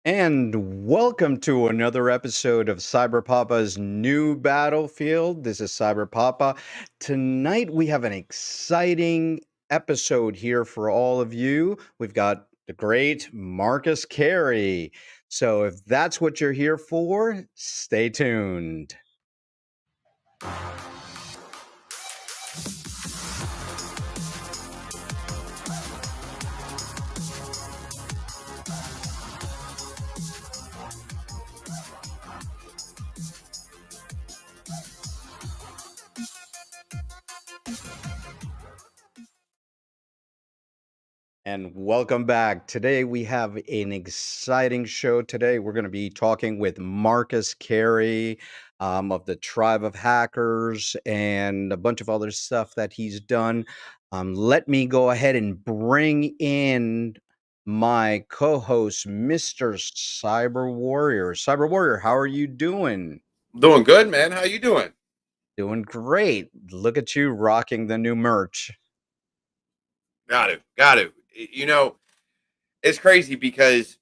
And welcome to another episode of Cyber Papa's new battlefield. This is Cyber Papa. Tonight we have an exciting episode here for all of you. We've got the great Marcus Carey. So if that's what you're here for, stay tuned. And welcome back. Today we have an exciting show. Today we're going to be talking with Marcus Carey of the Tribe of Hackers and a bunch of other stuff that he's done. Let me go ahead and bring in my co-host, Mr. Cyber Warrior. Cyber Warrior, how are you doing? Doing good, man. How you doing? Doing great. Look at you rocking the new merch. Got to. It's crazy because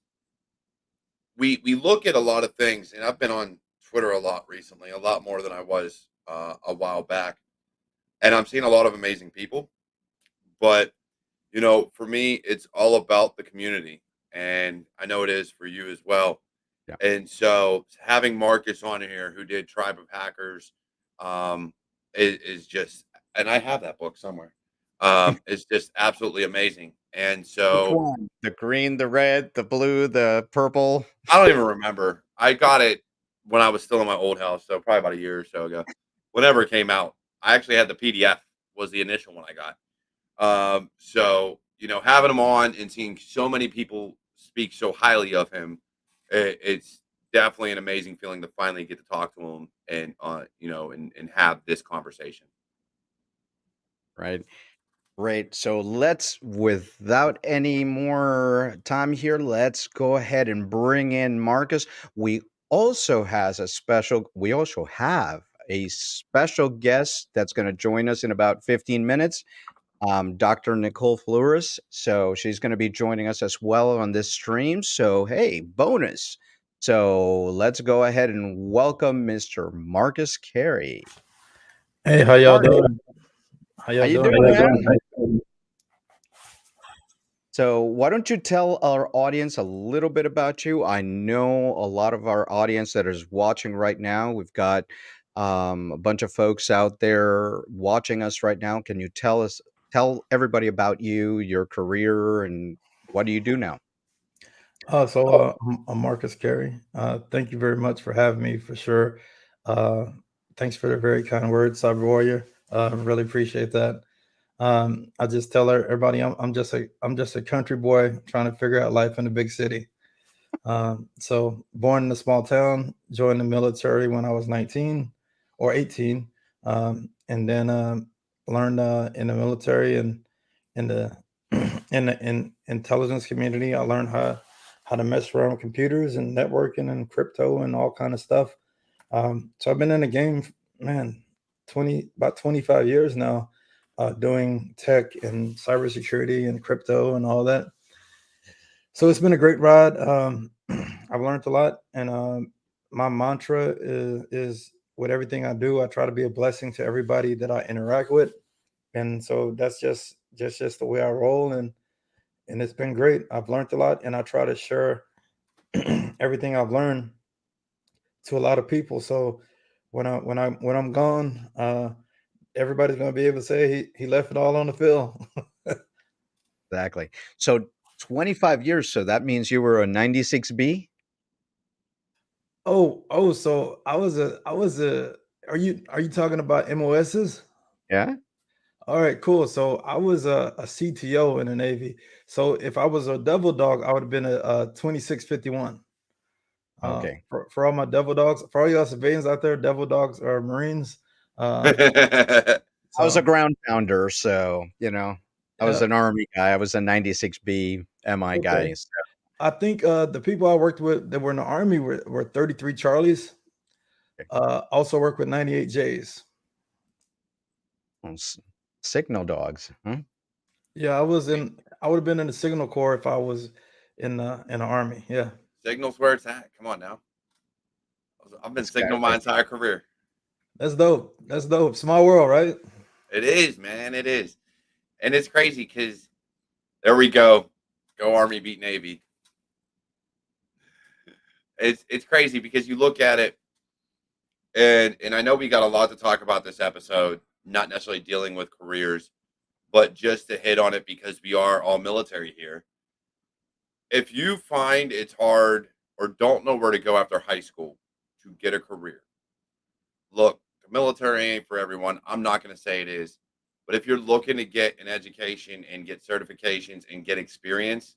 we look at a lot of things, and I've been on Twitter a lot recently, a lot more than I was a while back, and I'm seeing a lot of amazing people. But for me, it's all about the community, and I know it is for you as well. Yeah. And so having Marcus on here, who did Tribe of Hackers, um, is just, and I have that book somewhere. It's just absolutely amazing. And Which so one? The green, the red, the blue, the purple? I don't even remember. I got it when I was still in my old house, so probably about a year or so ago. Whenever it came out, I actually had the PDF. Was the initial one I got. So having him on and seeing so many people speak so highly of him, it's definitely an amazing feeling to finally get to talk to him and and have this conversation. Right. Great. So without any more time here, let's go ahead and bring in Marcus. We also have a special guest that's going to join us in about 15 minutes, Dr. Nicole Flores. So she's going to be joining us as well on this stream. So, hey, bonus. So let's go ahead and welcome Mr. Marcus Carey. Hey, how y'all Marcus, doing? How how y'all you doing? doing, man? So, why don't you tell our audience a little bit about you? I know a lot of our audience that is watching right now. We've got a bunch of folks out there watching us right now. Can you tell everybody about you, your career, and what do you do now? I'm Marcus Carey. Thank you very much for having me, for sure. Uh, Thanks for the very kind words, Cyber Warrior. Really appreciate that. I just tell everybody I'm just a country boy trying to figure out life in a big city. So born in a small town, joined the military when I was 19 or 18, and then learned in the military and in the in intelligence community. I learned how to mess around with computers and networking and crypto and all kind of stuff. So I've been in the game, man, about 25 years now, doing tech and cybersecurity and crypto and all that. So it's been a great ride. I've learned a lot, and my mantra is with everything I do, I try to be a blessing to everybody that I interact with, and so that's just the way I roll, and it's been great. I've learned a lot, and I try to share everything I've learned to a lot of people. So when I'm gone, everybody's gonna be able to say he left it all on the field. Exactly. So, 25 years. So that means you were a 96B? So I was a. Are you talking about MOSs? Yeah. All right, cool. So I was a CTO in the Navy. So if I was a devil dog, I would have been a 2651. Okay. For all my devil dogs, for all y'all civilians out there, devil dogs are Marines. Uh, I was a so ground pounder, so I was yeah, an Army guy. I was a 96B MI okay. guy. So, I think the people I worked with that were in the Army were 33 Charlies. okay. Also worked with 98 Js. Well, signal dogs. Huh? Yeah, I would have been in the Signal Corps if I was in the Army. Yeah. Signal's where it's at. Come on now. I've been Signal my Exactly. entire career. That's dope. That's dope. Small world, right? It is, man. It is. And it's crazy because there we go. Go Army beat Navy. It's crazy because you look at it, and I know we got a lot to talk about this episode, not necessarily dealing with careers, but just to hit on it because we are all military here. If you find it's hard or don't know where to go after high school to get a career, look, the military ain't for everyone. I'm not going to say it is. But if you're looking to get an education and get certifications and get experience,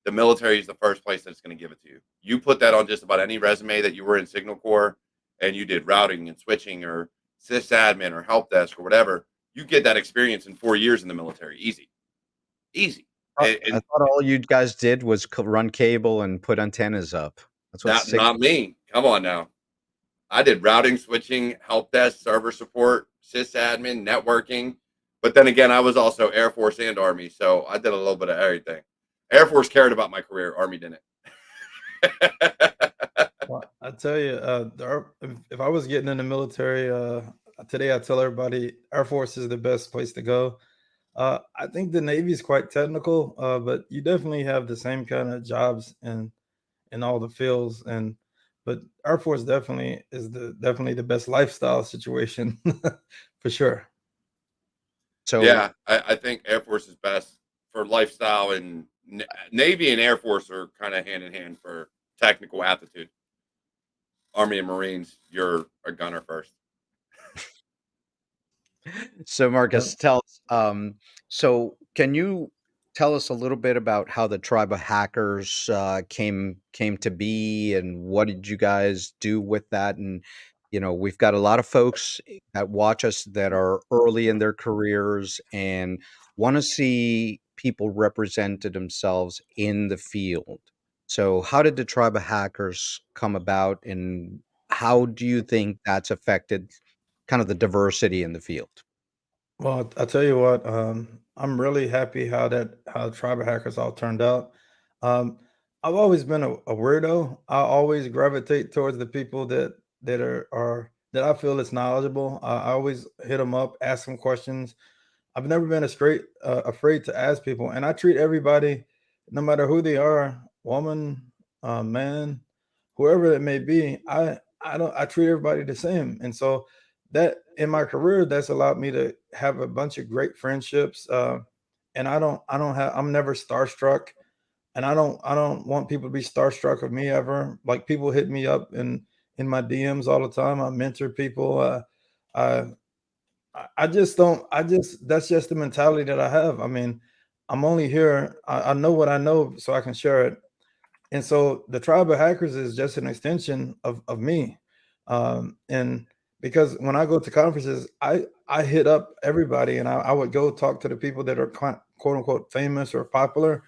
the military is the first place that's going to give it to you. You put that on just about any resume that you were in Signal Corps and you did routing and switching or sysadmin or help desk or whatever, you get that experience in 4 years in the military. Easy. Easy. I And thought all you guys did was run cable and put antennas up. That's what not me. Come on now. I did routing, switching, help desk, server support, sysadmin, networking. But then again, I was also Air Force and Army, so I did a little bit of everything. Air Force cared about my career. Army didn't. Well, I tell you, if I was getting in the military today, I tell everybody Air Force is the best place to go. I think the Navy is quite technical, but you definitely have the same kind of jobs in all the fields. But Air Force definitely is definitely the best lifestyle situation for sure. So Yeah, I think Air Force is best for lifestyle, and Navy and Air Force are kind of hand in hand for technical aptitude. Army and Marines, you're a gunner first. So Marcus, tell us, so can you tell us a little bit about how the Tribe of Hackers came to be, and what did you guys do with that? And we've got a lot of folks that watch us that are early in their careers and want to see people represented themselves in the field. So how did the Tribe of Hackers come about, and how do you think that's affected kind of the diversity in the field? Well, I'll tell you what, I'm really happy how Tribal Hackers all turned out. Um, I've always been a weirdo. I always gravitate towards the people that that I feel is knowledgeable. I always hit them up, ask them questions. I've never been afraid to ask people, and I treat everybody, no matter who they are, woman, man, whoever it may be. I treat everybody the same, and so that in my career, that's allowed me to have a bunch of great friendships. And I'm never starstruck, and I don't want people to be starstruck of me ever. Like, people hit me up in my DMs all the time. I mentor people. I I just don't. That's just the mentality that I have. I mean, I'm only here. I know what I know, so I can share it. And so the Tribe of Hackers is just an extension of me. And because when I go to conferences, I hit up everybody, and I would go talk to the people that are quote unquote famous or popular.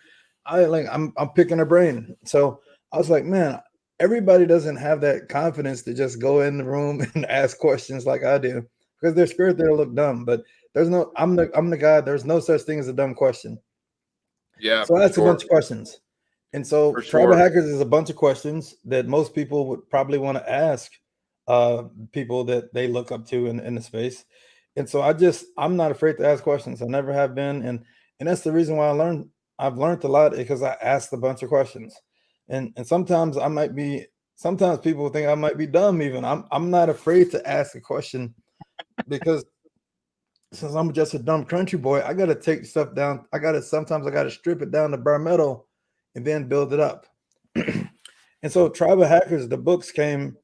I'm picking their brain. So I was like, man, everybody doesn't have that confidence to just go in the room and ask questions like I do, because they're scared they'll look dumb. But I'm the guy. There's no such thing as a dumb question. Yeah, So for that's a sure. bunch of questions. And so For Tribal sure. Hackers is a bunch of questions that most people would probably want to ask people that they look up to in the space. And so I'm not afraid to ask questions. I never have been. And that's the reason why I've learned a lot, because I asked a bunch of questions. And sometimes people think I might be dumb even. I'm not afraid to ask a question, because since I'm just a dumb country boy, I gotta take stuff down. Sometimes I gotta strip it down to bare metal and then build it up. And so Tribe of Hackers, the books came.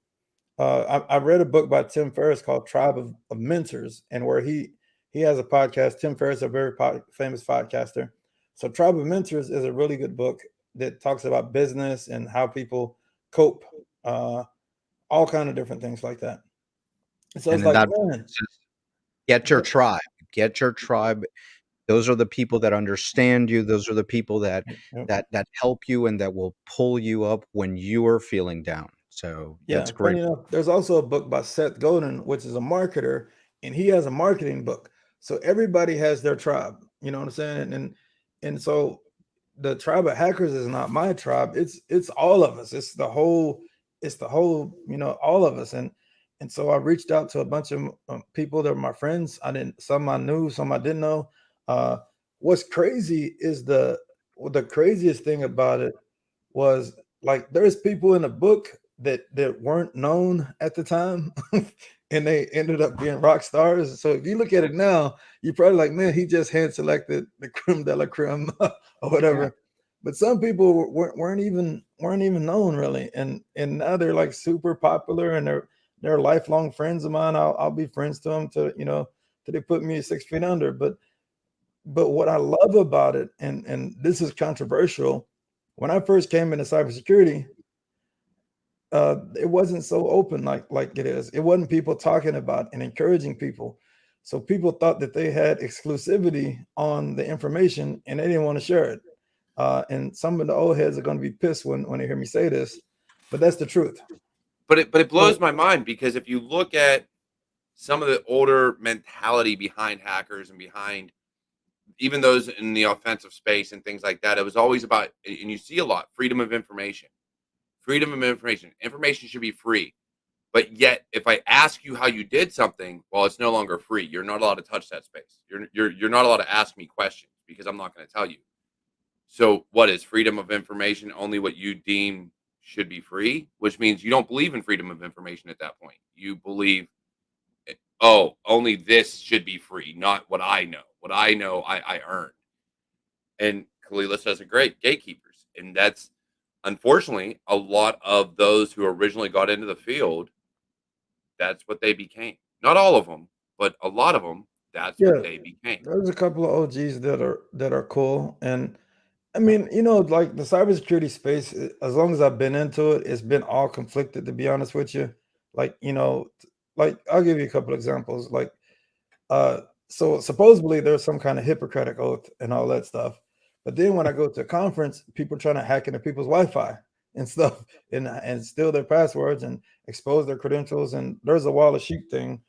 I read a book by Tim Ferriss called Tribe of Mentors, and where he has a podcast. Tim Ferriss, a very famous podcaster. So Tribe of Mentors is a really good book that talks about business and how people cope, all kind of different things like that. And so And it's then like, that man, says, get your tribe. Get your tribe. Those are the people that understand you. Those are the people that yeah. that help you and that will pull you up when you are feeling down. So that's Yeah, great. funny enough, there's also a book by Seth Godin, which is a marketer, and he has a marketing book. So everybody has their tribe. You know what I'm saying? And so the tribe of hackers is not my tribe. It's all of us. It's the whole, all of us. And so I reached out to a bunch of people that were my friends. Some I knew, some I didn't know. Uh, what's crazy is the craziest thing about it was, like, there's people in the book that weren't known at the time, and they ended up being rock stars. So if you look at it now, you're probably like, man, he just hand selected the creme de la creme or whatever. But some people weren't even known really, and now they're like super popular, and they're lifelong friends of mine. I'll be friends to them till they put me 6 feet under. But what I love about it, and this is controversial, when I first came into cybersecurity, it wasn't so open like it is. It wasn't people talking about and encouraging people. So people thought that they had exclusivity on the information, and they didn't want to share it. And some of the old heads are going to be pissed when they hear me say this, but that's the truth. But it blows my mind, because if you look at some of the older mentality behind hackers and behind even those in the offensive space and things like that, it was always about, and you see a lot, freedom of information. Freedom of information. Information should be free. But yet, if I ask you how you did something, well, it's no longer free. You're not allowed to touch that space. You're not allowed to ask me questions, because I'm not going to tell you. So what is freedom of information? Only what you deem should be free, which means you don't believe in freedom of information at that point. You believe, oh, only this should be free, not what I know. What I know, I earned. And Kalila says it great, gatekeepers. And that's, unfortunately, a lot of those who originally got into the field, that's what they became. Not all of them, but a lot of them, that's what Yeah, they became. there's a couple of OGs that are cool, and I mean, like the cybersecurity space, as long as I've been into it, it's been all conflicted, to be honest with you. Like, like I'll give you a couple examples. Like, uh, so supposedly there's some kind of Hippocratic oath and all that stuff. But then when I go to a conference, people trying to hack into people's Wi-Fi and stuff, and steal their passwords and expose their credentials. And there's a wall of sheep thing,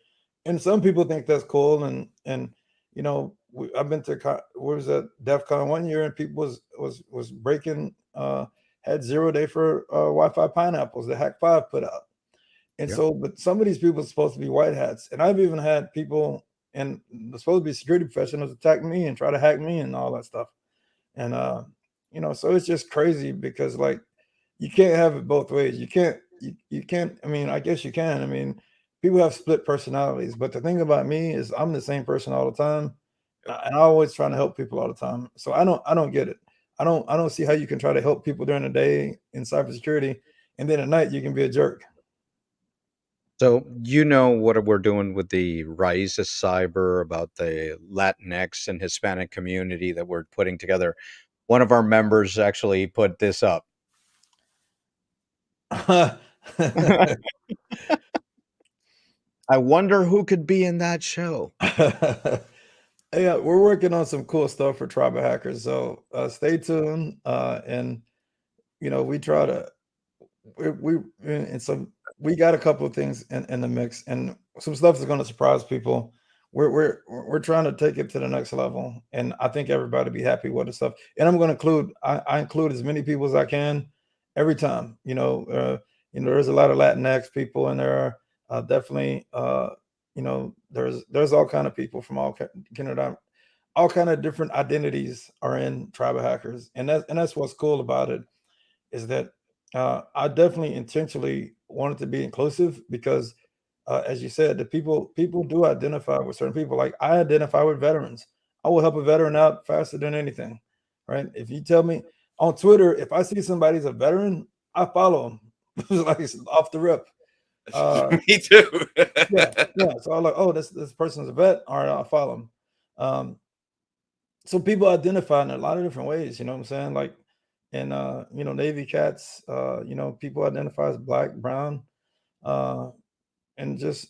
and some people think that's cool. And I've been to where was that DEF CON 1 year, and people was breaking, had 0 day for Wi-Fi pineapples that Hack 5 put out. And Yeah. so, but some of these people are supposed to be white hats, and I've even had people and they're supposed to be security professionals attack me and try to hack me and all that stuff. And so it's just crazy, because like you can't have it both ways. You can't. I mean, I guess you can. I mean, people have split personalities, but the thing about me is I'm the same person all the time, and I always trying to help people all the time. So I don't get it. I don't see how you can try to help people during the day in cybersecurity, and then at night you can be a jerk. So you know what we're doing with the Rise of Cyber, about the Latinx and Hispanic community that we're putting together. One of our members actually put this up. I wonder who could be in that show. Yeah, we're working on some cool stuff for tribal hackers, so stay tuned. And we try to we and some we got a couple of things in the mix, and some stuff is going to surprise people. We're trying to take it to the next level, and I think everybody be happy with the stuff. And I'm going to I include as many people as I can every time. There's a lot of Latinx people, and there are definitely there's all kind of people from Canada, all kind of different identities are in tribal hackers, and that's what's cool about it, is that I definitely intentionally wanted to be inclusive, because, as you said, the people do identify with certain people. Like I identify with veterans. I will help a veteran out faster than anything, right? If you tell me on Twitter, if I see somebody's a veteran, I follow them. Like it's off the rip. Me too. Yeah. So I'm like, oh, this person's a vet. All right, I'll follow him. So people identify in a lot of different ways. You know what I'm saying? Like, and Navy cats. People identify as black, brown, uh, and just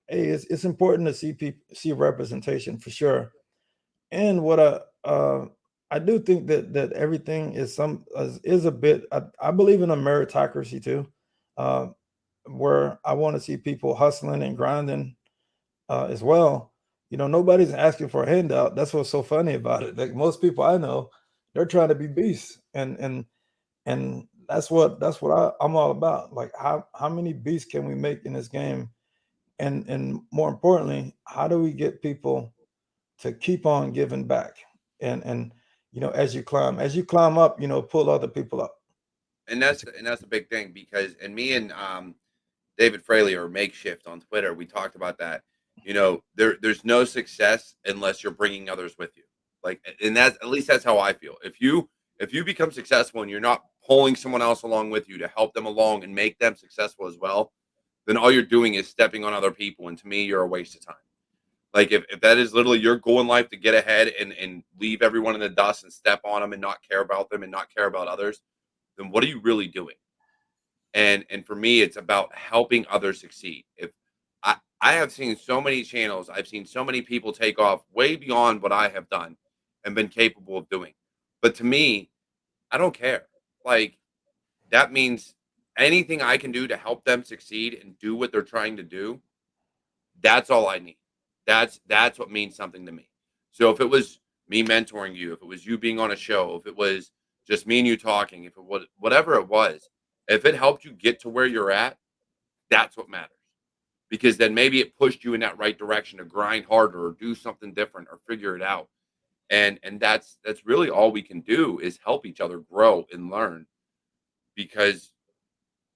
hey, it's important to see representation for sure. And what I do think that everything is a bit. I believe in a meritocracy too, uh, where I want to see people hustling and grinding as well. Nobody's asking for a handout. That's what's so funny about it. Like most people I know, they're trying to be beasts, and that's what I'm all about. Like how many beasts can we make in this game, and more importantly, how do we get people to keep on giving back, and as you climb up, pull other people up. And That's that's the big thing, because and me and David Fraley, or Makeshift on Twitter, we talked about that. There's no success unless you're bringing others with you. Like, and that's, at least that's how I feel. If you become successful and you're not pulling someone else along with you to help them along and make them successful as well, then all you're doing is stepping on other people. And to me, you're a waste of time. Like, if that is literally your goal in life, to get ahead and leave everyone in the dust and step on them and not care about them and not care about others, then what are you really doing? And for me, it's about helping others succeed. If I have seen so many channels, I've seen so many people take off way beyond what I have done and been capable of doing. But to me, I don't care. Like, that means anything I can do to help them succeed and do what they're trying to do, that's all I need. That's what means something to me. So if it was me mentoring you, if it was you being on a show, if it was just me and you talking, if it was whatever it was, if it helped you get to where you're at, that's what matters. Because then maybe it pushed you in that right direction to grind harder or do something different or figure it out. And that's really all we can do, is help each other grow and learn, because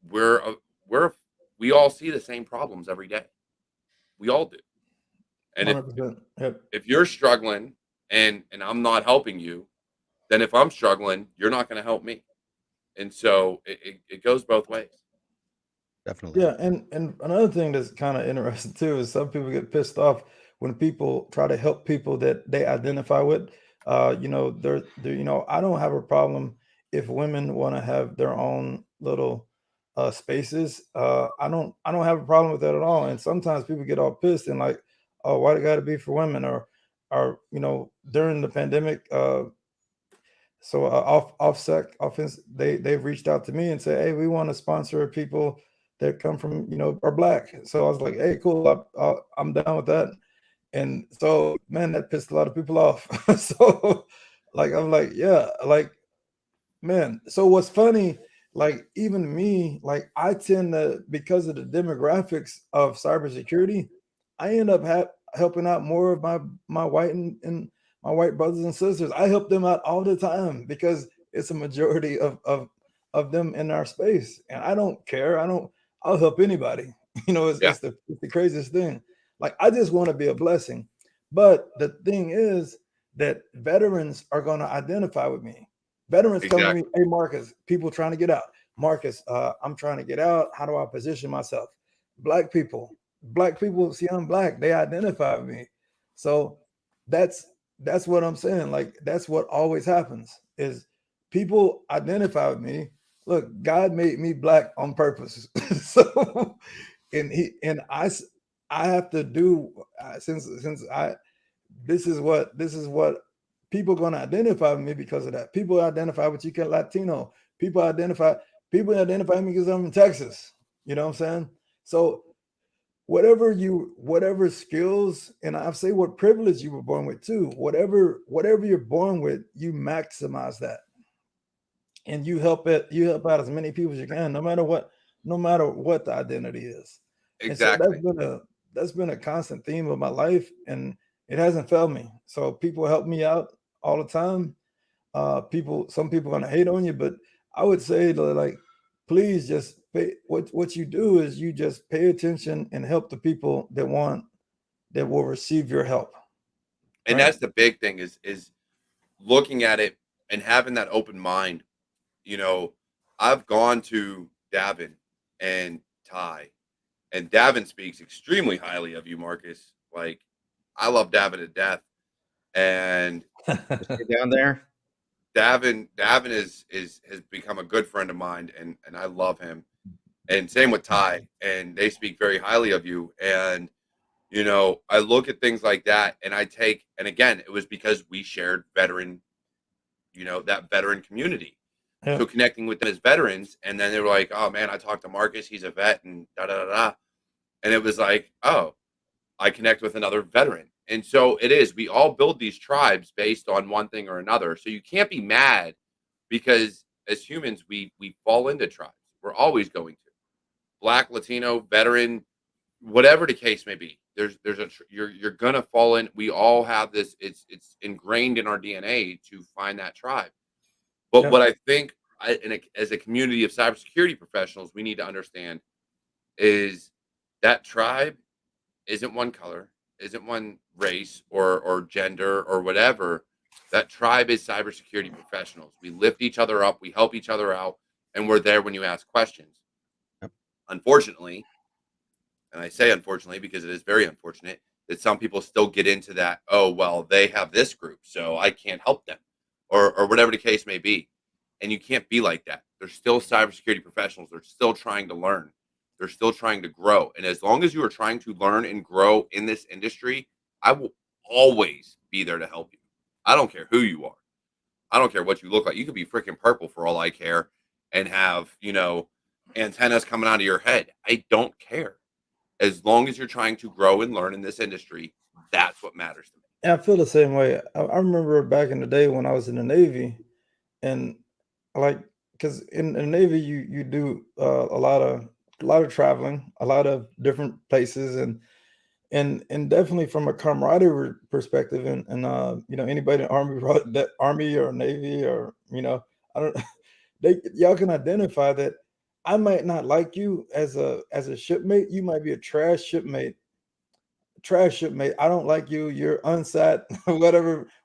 we're a- we're we all see the same problems every day. We all do. And if 100%. Yep. if you're struggling and I'm not helping you, then if I'm struggling, you're not going to help me. And so it goes both ways. definitely. Yeah, and another thing that's kind of interesting too is some people get pissed off when people try to help people that they identify with. I don't have a problem if women want to have their own little spaces. I don't have a problem with that at all. And sometimes people get all pissed and like, oh, why it got to be for women? Or during the pandemic, so offsec offense, they've reached out to me and said, hey, we want to sponsor people that come from are black. So I was like, hey, cool, I'm down with that. And so, man, that pissed a lot of people off. So like I'm like, yeah, like, man. So what's funny, like even me, like I tend to, because of the demographics of cybersecurity, I end up helping out more of my white and my white brothers and sisters. I help them out all the time because it's a majority of them in our space, and I don't care. I'll help anybody. Yeah, It's the craziest thing. Like I just want to be a blessing. But the thing is that veterans are going to identify with me. Veterans come to me, exactly. hey Marcus, people trying to get out. Marcus, I'm trying to get out. How do I position myself? Black people, see I'm black, they identify with me. So that's that's what I'm saying. Like that's what always happens is people identify with me. Look, God made me black on purpose. So I have to do since I this is what people going to identify with me because of that. People identify with you as Latino. People identify people identify me because I'm in Texas. You know what I'm saying? So whatever skills, and I say what privilege you were born with too. Whatever you're born with, you maximize that, and you help out as many people as you can, no matter what the identity is. And so Exactly. that's been a constant theme of my life, and it hasn't failed me. So people help me out all the time. Some people are gonna hate on you, but I would say that, like, please just pay what you do is you just pay attention and help the people that will receive your help. And Right. that's the big thing, is looking at it and having that open mind. You know, I've gone to Davin and Ty, and Davin speaks extremely highly of you, Marcus. Like, I love Davin to death. And Stay down there. Davin is has become a good friend of mine, and I love him. And same with Ty, and they speak very highly of you. And I look at things like that, and and again, it was because we shared veteran, that veteran community. Yeah. So connecting with them as veterans, and then they were like, "Oh man, I talked to Marcus. He's a vet, and da da da da." And it was like, "Oh, I connect with another veteran. And so it is, we all build these tribes based on one thing or another. So you can't be mad because as humans, we fall into tribes. We're always going to. Black, Latino, veteran, whatever the case may be. You're gonna fall in. We all have this. It's ingrained in our DNA to find that tribe. But Yeah. what I think, as a community of cybersecurity professionals, we need to understand is that tribe isn't one color, isn't one race or gender or whatever. That tribe is cybersecurity professionals. We lift each other up, we help each other out, and we're there when you ask questions. Yep. Unfortunately, and I say unfortunately because it is very unfortunate that some people still get into that, oh, well, they have this group, so I can't help them, or whatever the case may be. And you can't be like that. They're still cybersecurity professionals. They're still trying to learn. They're still trying to grow. And as long as you are trying to learn and grow in this industry, I will always be there to help you. I don't care who you are. I don't care what you look like. You could be freaking purple for all I care and have, antennas coming out of your head. I don't care. As long as you're trying to grow and learn in this industry, that's what matters to me. And I feel the same way. I remember back in the day when I was in the Navy, and like, because in the Navy you do a lot of traveling, a lot of different places, and definitely from a camaraderie perspective, and anybody in Army, that Army or Navy, or I don't, y'all can identify that I might not like you as a shipmate. You might be a trash shipmate. I don't like you. You're unsat,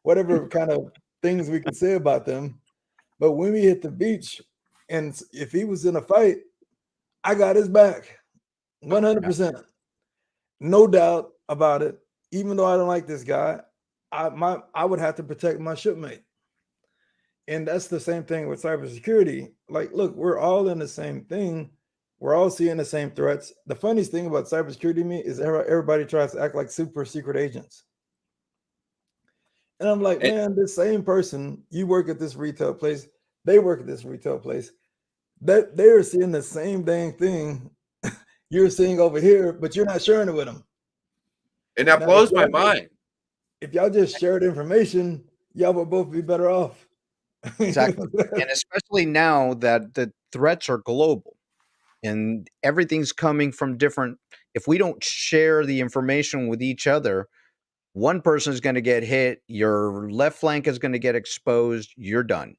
whatever kind of things we can say about them. But when we hit the beach, and if he was in a fight, I got his back, Yeah. 100%, no doubt about it. Even though I don't like this guy, I would have to protect my shipmate. And that's the same thing with cybersecurity. Like, look, we're all in the same thing. We're all seeing the same threats. The funniest thing about cybersecurity to me is everybody tries to act like super secret agents. And I'm like, And, man, this same person, you work at this retail place, they work at this retail place, that they're seeing the same dang thing you're seeing over here, but you're not sharing it with them. and that Now, if blows my y'all just mind. if y'all just shared information, y'all would both be better off. Exactly. And especially now that the threats are global and everything's coming from different, if we don't share the information with each other, one person is going to get hit, your left flank is going to get exposed, you're done.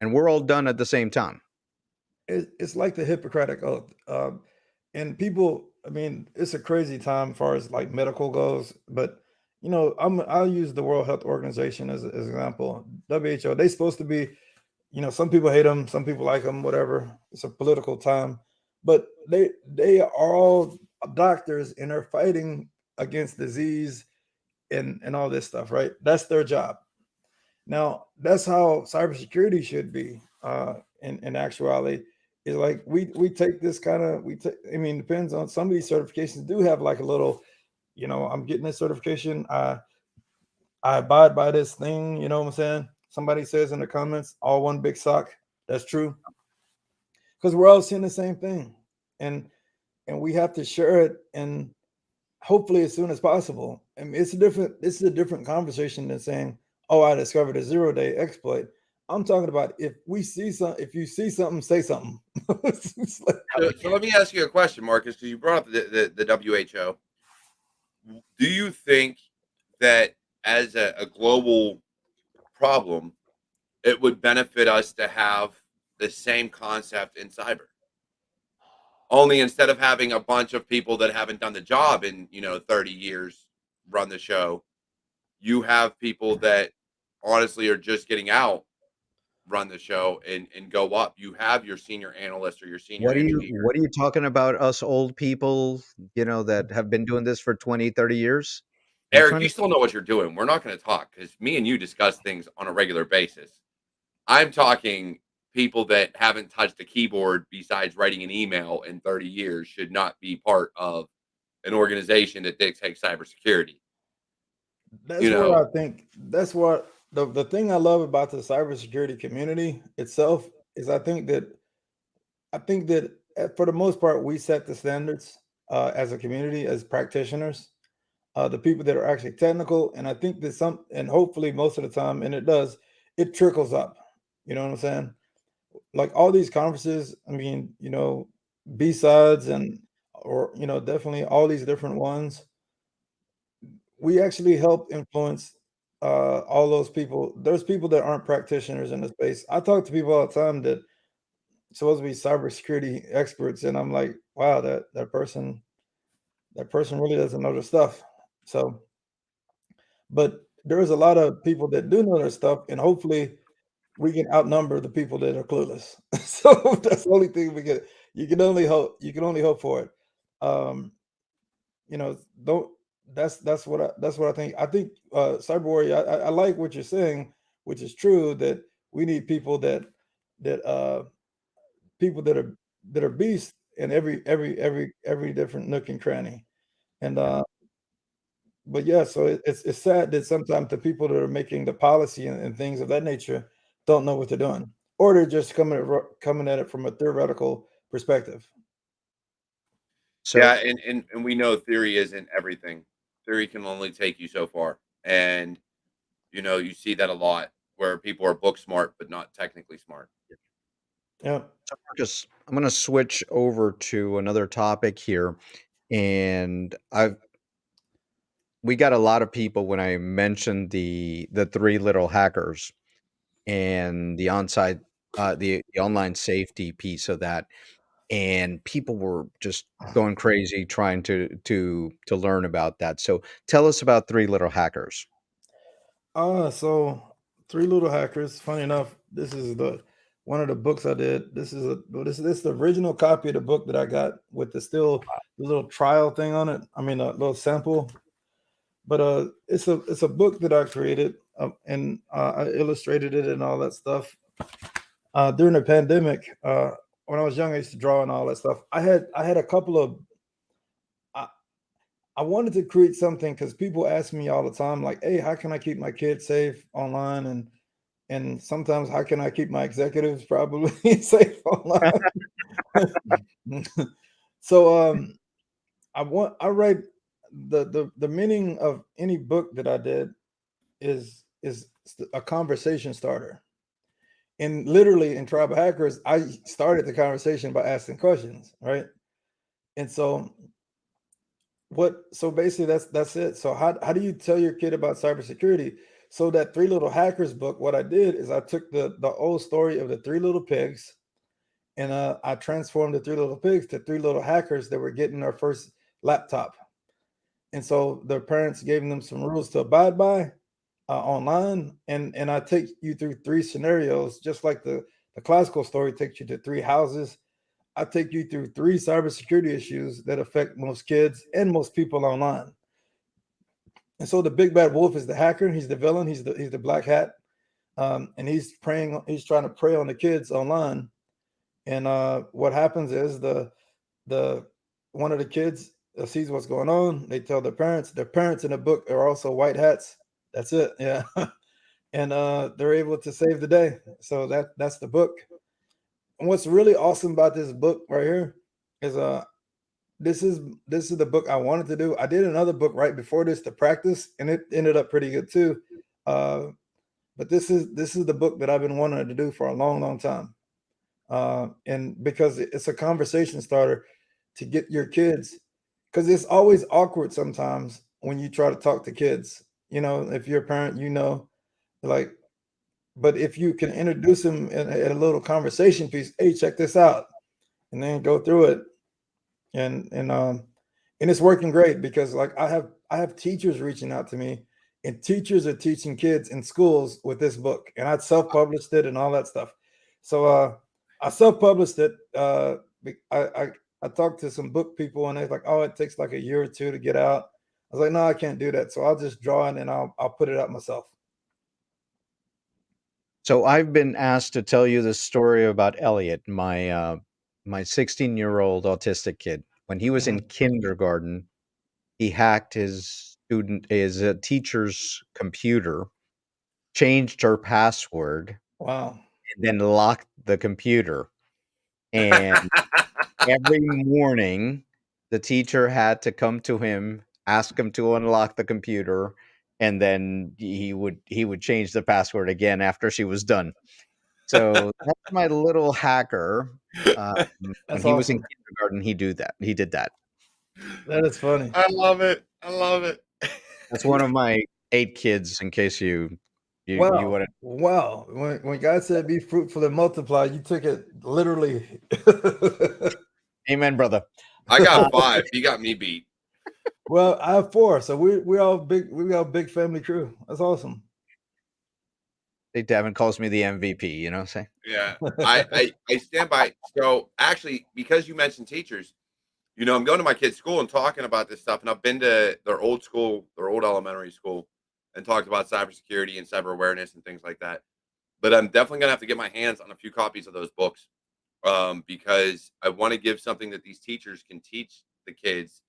And we're all done at the same time. It's like the Hippocratic Oath. And people, I mean, it's a crazy time as far as like medical goes, but I'll use the World Health Organization as an example. WHO, they supposed to be, some people hate them, some people like them, whatever. It's a political time, but they are all doctors and they're fighting against disease and all this stuff, right? That's their job. Now, that's how cybersecurity should be. In actuality, is like we take this kind of we take. I mean, depends on some of these certifications do have like a little. I'm getting this certification. I abide by this thing. You know what I'm saying? Somebody says in the comments, all one big sock. That's true because we're all seeing the same thing, and we have to share it, and hopefully as soon as possible. I mean, this is a different conversation than saying, "Oh, I discovered a 0-day exploit." I'm talking about if you see something, say something. It's like, So let me ask you a question, Marcus, because you brought up the WHO. Do you think that as a global problem, it would benefit us to have the same concept in cyber? Only instead of having a bunch of people that haven't done the job in 30 years run the show, you have people that honestly are just getting out run the show and go up. You have your senior analyst or your senior engineer. What are you talking about, us old people, that have been doing this for 20, 30 years? Are you Eric, trying you to still know what you're doing. We're not going to talk because me and you discuss things on a regular basis. I'm talking people that haven't touched a keyboard besides writing an email in 30 years should not be part of an organization that dictates cybersecurity. You that's where know, I think that's what the thing I love about the cybersecurity community itself is I think that for the most part we set the standards as a community as practitioners. the people that are actually technical. And I think that and hopefully most of the time, and it does, it trickles up. You know what I'm saying? Like all these conferences, I mean, B-sides or, definitely all these different ones, we actually help influence all those people. There's people that aren't practitioners in the space. I talk to people all the time that supposed to be cybersecurity experts, and I'm like, wow, that person really doesn't know their stuff. So, but there's a lot of people that do know their stuff, and hopefully we can outnumber the people that are clueless. So that's the only thing we get. You can only hope. You can only hope for it. Um, don't. That's what I think. I think cyber warrior. I like what you're saying, which is true. That we need people that people that are beasts in every different nook and cranny. And but yeah, so it's sad that sometimes the people that are making the policy and things of that nature don't know what they're doing, or they're just coming at it from a theoretical perspective. Yeah, So, and we know theory isn't everything. Theory can only take you so far, and you see that a lot where people are book smart but not technically smart. Yeah. Marcus, I'm going to switch over to another topic here, and we got a lot of people when I mentioned the three little hackers and the online safety piece of that, and people were just going crazy trying to learn about that. So tell us about three little hackers. So Three Little Hackers. Funny enough, this is the one of the books I did. This is the original copy of the book that I got with the little trial thing on it. I mean, a little sample. But it's a book that I created, and I illustrated it and all that stuff during the pandemic. When I was young, I used to draw and all that stuff. I had a couple of. I, I wanted to create something because people ask me all the time, like, "Hey, how can I keep my kids safe online?" And sometimes, how can I keep my executives probably safe online? So I write the meaning of any book that I did is a conversation starter. And literally in Tribal Hackers, I started the conversation by asking questions, right? And so basically that's it. So how do you tell your kid about cybersecurity? So that Three Little Hackers book, what I did is I took the old story of the three little pigs, and I transformed the three little pigs to three little hackers that were getting their first laptop. And so their parents gave them some rules to abide by online, and I take you through three scenarios, just like the classical story takes you to three houses. I take you through three cybersecurity issues that affect most kids and most people online. And so the big bad wolf is the hacker. He's the villain. He's the black hat, and he's preying. He's trying to prey on the kids online. And what happens is the one of the kids sees what's going on. They tell their parents. Their parents in the book are also white hats. That's it. Yeah. And they're able to save the day. So that's the book. And what's really awesome about this book right here is this is this is the book I wanted to do. I did another book right before this to practice, and it ended up pretty good too. Uh, but this is the book that I've been wanting to do for a long, long time. And because it's a conversation starter to get your kids, because it's always awkward sometimes when you try to talk to kids. If you're a parent, like, but if you can introduce them in a little conversation piece, hey, check this out, and then go through it, and it's working great because like I have teachers reaching out to me, and teachers are teaching kids in schools with this book, and I self-published it and all that stuff. So I self-published it. I talked to some book people, and they're like, oh, it takes like a year or two to get out. I was like, no, I can't do that. So I'll just draw it and I'll put it out myself. So I've been asked to tell you the story about Elliot, my 16-year-old autistic kid. When he was in Mhm. kindergarten, he hacked his teacher's computer, changed her password, Wow. and then locked the computer. And every morning, the teacher had to come to him ask him to unlock the computer, and then he would change the password again after she was done. So that's my little hacker. Um, when That's he was in awesome. kindergarten, he did that. That is funny. I love it. I love it. That's one of my 8 kids, in case you Wow. wanna. Wow. When God said be fruitful and multiply, you took it literally. Amen, brother. I got Uh, 5. You got me beat. Well, I have 4, so we all big. We got a big family crew. That's awesome. Hey, Devin calls me the MVP, say. Yeah. I stand by. So actually, because you mentioned teachers, I'm going to my kid's school and talking about this stuff, and I've been to their old school, their old elementary school, and talked about cybersecurity and cyber awareness and things like that. But I'm definitely gonna have to get my hands on a few copies of those books, because I want to give something that these teachers can teach the kids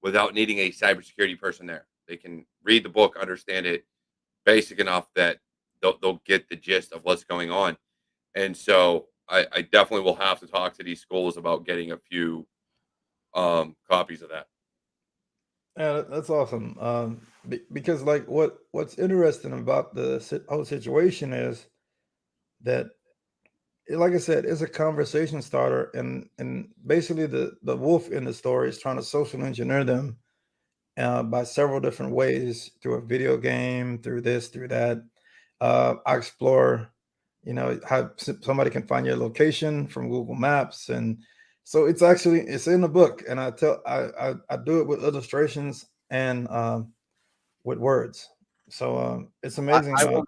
without needing a cybersecurity person there. They can read the book, understand it, basic enough that they'll get the gist of what's going on. And so I definitely will have to talk to these schools about getting a few copies of that. Yeah, that's awesome. Because like what's interesting about the whole situation is that, like I said, it's a conversation starter, and basically the wolf in the story is trying to social engineer them by several different ways, through a video game, through this, through that. I explore, how somebody can find your location from Google Maps, and so it's in the book, and I do it with illustrations and with words. So it's I amazing I how.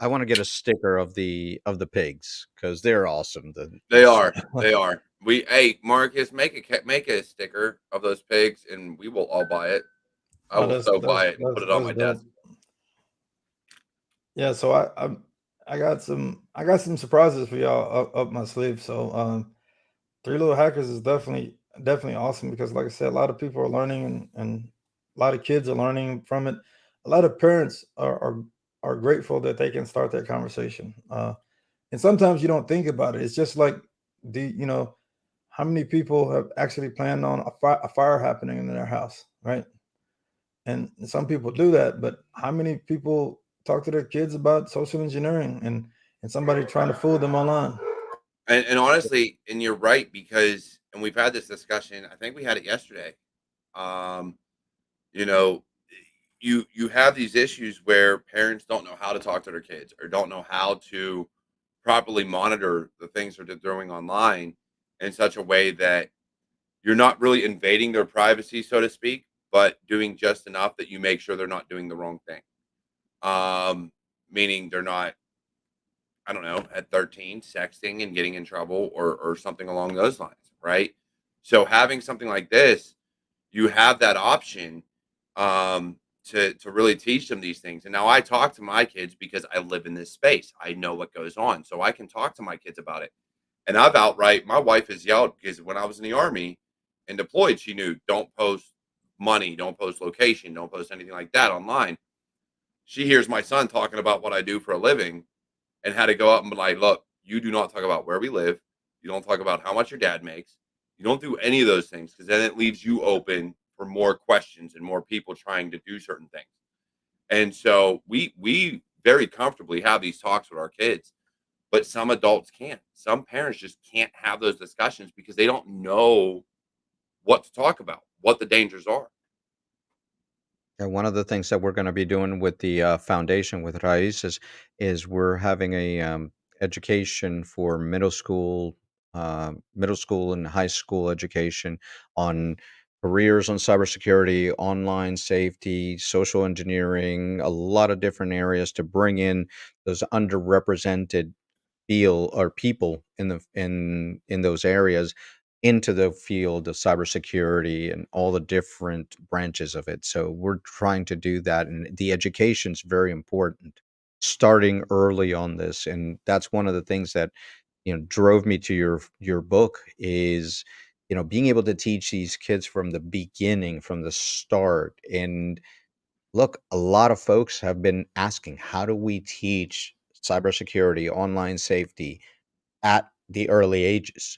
wanna get a sticker of the pigs, because 'cause they're awesome. They are. They are. Hey, Marcus, make a sticker of those pigs, and we will all buy it. I Oh, will so buy it and put it on that's my dope. desk. Yeah, so I got some surprises for y'all up my sleeve. So Three Little Hackers is definitely awesome, because like I said, a lot of people are learning, and a lot of kids are learning from it. A lot of parents are grateful that they can start that conversation. And sometimes you don't think about it. It's just like, how many people have actually planned on a fire happening in their house, right? And some people do that, but how many people talk to their kids about social engineering and somebody trying to fool them online? And honestly, and you're right, because and we've had this discussion. I think we had it yesterday. Um, you know, you have these issues where parents don't know how to talk to their kids, or don't know how to properly monitor the things that they're doing online in such a way that you're not really invading their privacy, so to speak, but doing just enough that you make sure they're not doing the wrong thing. Um, Meaning they're not, I don't know, at 13 sexting and getting in trouble, or something along those lines, right? So having something like this, you have that option, to really teach them these things. And now I talk to my kids because I live in this space. I know what goes on, so I can talk to my kids about it. And I've outright, my wife has yelled, because when I was in the army and deployed, she knew, don't post money, don't post location, don't post anything like that online. She hears my son talking about what I do for a living, and had to go up and be like, look, you do not talk about where we live. You don't talk about how much your dad makes. You don't do any of those things, because then it leaves you open for more questions and more people trying to do certain things. And so we very comfortably have these talks with our kids, but some adults can't. Some parents just can't have those discussions because they don't know what to talk about, what the dangers are. And one of the things that we're going to be doing with the foundation with Raiz is we're having a education for middle school and high school education on careers on cybersecurity, online safety, social engineering, a lot of different areas to bring in those underrepresented feel or people in those areas into the field of cybersecurity and all the different branches of it. So we're trying to do that, and the education's very important. Starting early on this, and that's one of the things that drove me to your book is being able to teach these kids from the beginning, from the start. And look, a lot of folks have been asking, how do we teach cybersecurity, online safety at the early ages?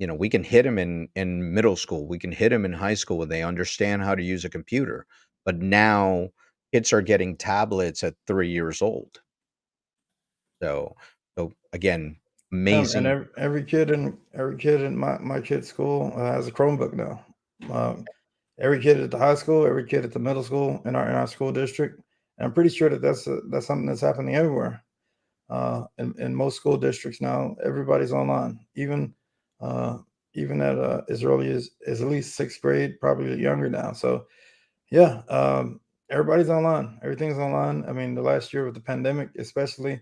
we can hit them in middle school, we can hit them in high school, and they understand how to use a computer. But now kids are getting tablets at 3 years old. So again, And amazing. every kid in my kid's school has a Chromebook now. Every kid at the high school, every kid at the middle school in our school district. And I'm pretty sure that that's something that's happening everywhere. In most school districts now, everybody's online, uh, even at as early as at least sixth grade, probably younger now. So yeah, everybody's online. Everything's online. I mean, the last year with the pandemic, especially,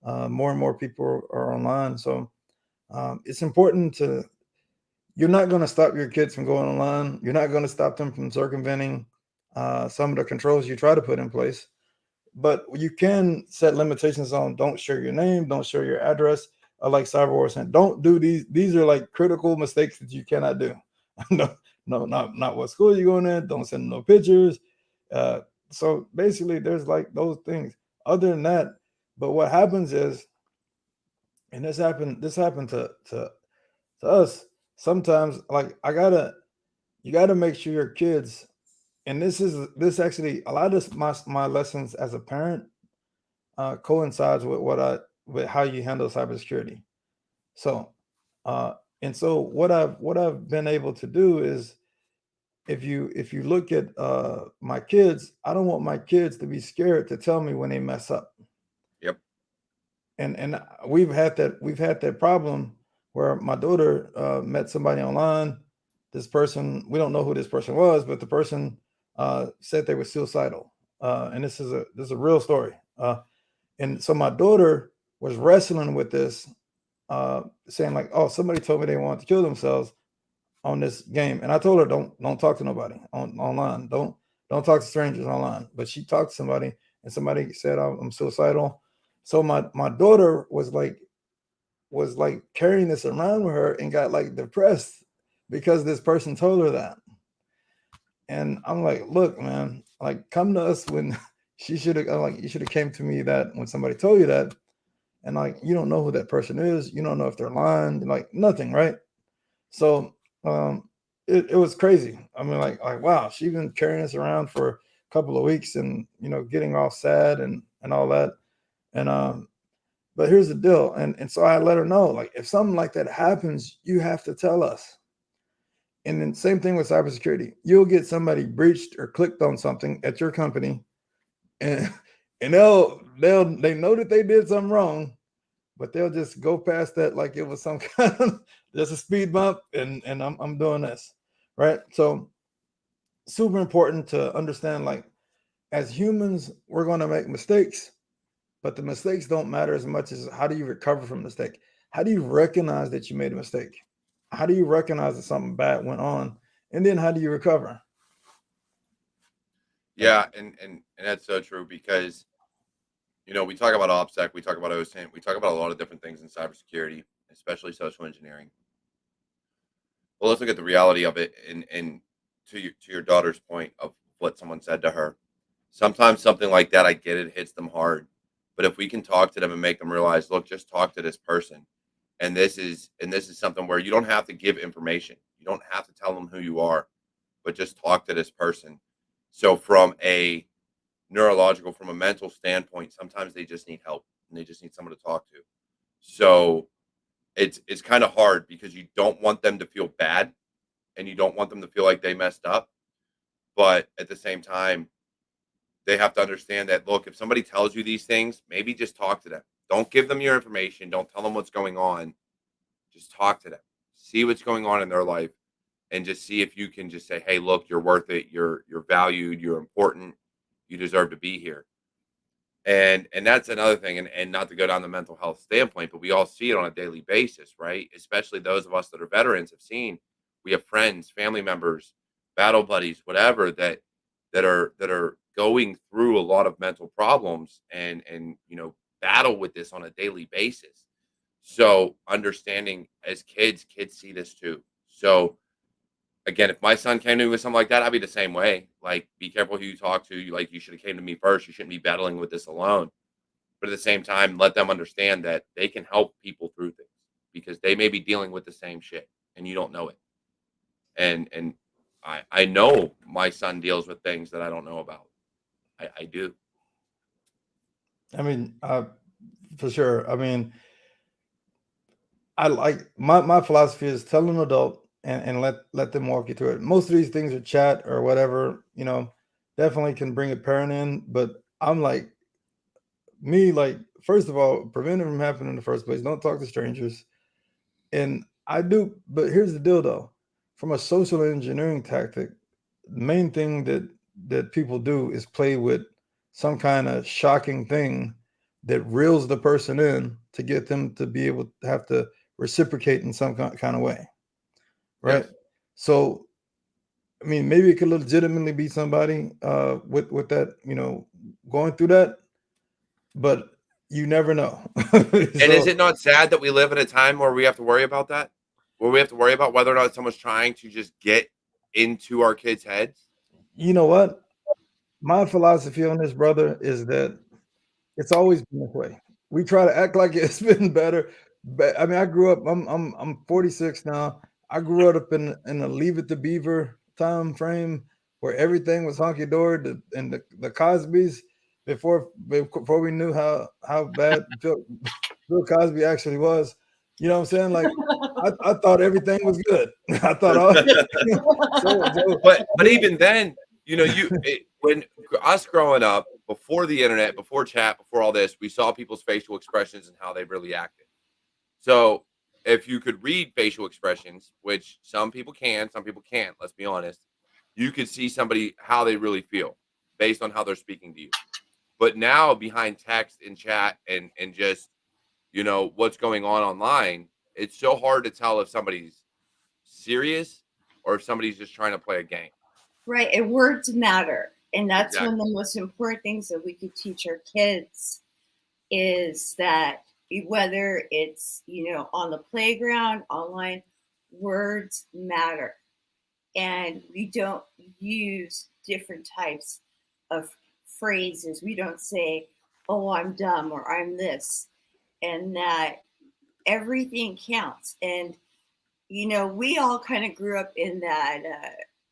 more and more people are online. So it's important to. You're not going to stop your kids from going online. You're not going to stop them from circumventing some of the controls you try to put in place, but you can set limitations on don't share your name, don't share your address. Like CyberWar saying, don't do these. These are like critical mistakes that you cannot do. No, no, not what school you're going in. Don't send no pictures. Uh, so basically, there's like those things. Other than that, but what happens is, and this happened to us sometimes. Like you gotta make sure your kids, and this actually a lot of my lessons as a parent coincides with with how you handle cybersecurity. So, uh, and so what I've been able to do is if you look at my kids, I don't want my kids to be scared to tell me when they mess up. Yep. And we've had that problem where my daughter met somebody online. This person, we don't know who this person was, but the person said they were suicidal. And this is a real story. And so my daughter was wrestling with this, saying like, "Oh, somebody told me they wanted to kill themselves on this game," and I told her, "Don't talk to nobody online. Don't talk to strangers online." But she talked to somebody, and somebody said, "I'm suicidal." So my daughter was like carrying this around with her and got like depressed because this person told her that. And I'm like, "Look, man, like come to us when." She should have like you should have came to me that when somebody told you that, and like you don't know who that person is, you don't know if they're lying, like nothing, right? So it was crazy. I mean, like wow, she's been carrying this around for a couple of weeks, and getting all sad and all that. And but here's the deal, and so I let her know, like if something like that happens, you have to tell us. And then same thing with cybersecurity. You'll get somebody breached or clicked on something at your company, and and they know that they did something wrong, but they'll just go past that like it was some kind of just a speed bump, and I'm doing this, right? So super important to understand, like as humans, we're going to make mistakes, but the mistakes don't matter as much as how do you recover from a mistake? How do you recognize that you made a mistake? How do you recognize that something bad went on? And then how do you recover? Yeah, and that's so true because we talk about OPSEC, we talk about OSINT, we talk about a lot of different things in cybersecurity, especially social engineering. Well, let's look at the reality of it, and to your daughter's point of what someone said to her. Sometimes something like that, I get it, hits them hard, but if we can talk to them and make them realize, look, just talk to this person, and this is something where you don't have to give information, you don't have to tell them who you are, but just talk to this person. So from a mental standpoint, sometimes they just need help and they just need someone to talk to. So it's kind of hard because you don't want them to feel bad and you don't want them to feel like they messed up. But at the same time, they have to understand that look, if somebody tells you these things, maybe just talk to them. Don't give them your information. Don't tell them what's going on. Just talk to them. See what's going on in their life and just see if you can just say, "Hey, look, you're worth it. You're valued. You're important. You deserve to be here." And that's another thing, and not to go down the mental health standpoint, but we all see it on a daily basis, right? Especially those of us that are veterans have seen. We have friends, family members, battle buddies, whatever that are going through a lot of mental problems and battle with this on a daily basis. So understanding as kids see this too. So again, if my son came to me with something like that, I'd be the same way. Like, be careful who you talk to. Like, you should have came to me first. You shouldn't be battling with this alone. But at the same time, let them understand that they can help people through things because they may be dealing with the same shit. and you don't know it. And I know my son deals with things that I don't know about. I do. I mean, for sure. I mean, I like my philosophy is tell an adult and let them walk you through it. Most of these things are chat or whatever, definitely can bring a parent in, but I'm like me, like, first of all, prevent it from happening in the first place. Don't talk to strangers. And I do, but here's the deal though. From a social engineering tactic, the main thing that people do is play with some kind of shocking thing that reels the person in to get them to be able to have to reciprocate in some kind of way. Right. Yes. So, I mean, maybe it could legitimately be somebody with that, going through that, but you never know. And is So, it not sad that we live in a time where we have to worry about that? Where we have to worry about whether or not someone's trying to just get into our kids' heads? you know what? My philosophy on this, brother, is that it's always been this way. We try to act like it's been better, but I mean, I grew up. I'm 46 now. I grew up in a Leave It to Beaver time frame where everything was hunky dory, and the Cosbys before we knew how bad Bill Cosby actually was. You know what I'm saying? Like I thought everything was good. I thought all But even then, when us growing up before the internet, before chat, before all this, we saw people's facial expressions and how they really acted. So if you could read facial expressions, which some people can, some people can't, let's be honest, you could see somebody how they really feel based on how they're speaking to you. But now behind text and chat and just what's going on online, it's so hard to tell if somebody's serious or if somebody's just trying to play a game. Right, and words matter, and that's Exactly. one of the most important things that we could teach our kids is that whether it's on the playground, online, words matter, and we don't use different types of phrases. We don't say, "Oh, I'm dumb" or "I'm this," and that everything counts. And we all kind of grew up in that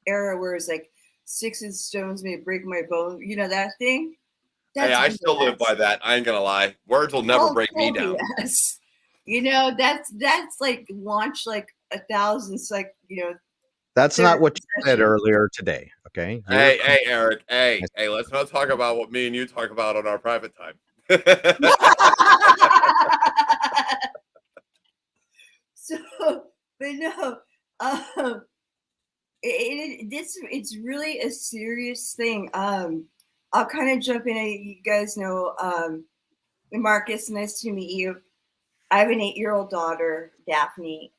era where it's like sticks and stones may break my bone. You know that thing? Hey, That's I still live by that. I ain't gonna lie. Words will never break me down. Yes. That's like launch like 1,000. It's like That's not what you said session. earlier today, okay? Hey, Eric. Hey, let's not talk about what me and you talk about on our private time. So, but no, it's really a serious thing. I'll kind of jump in. You guys know, Marcus, nice to meet you. I have an 8-year-old daughter, Daphne.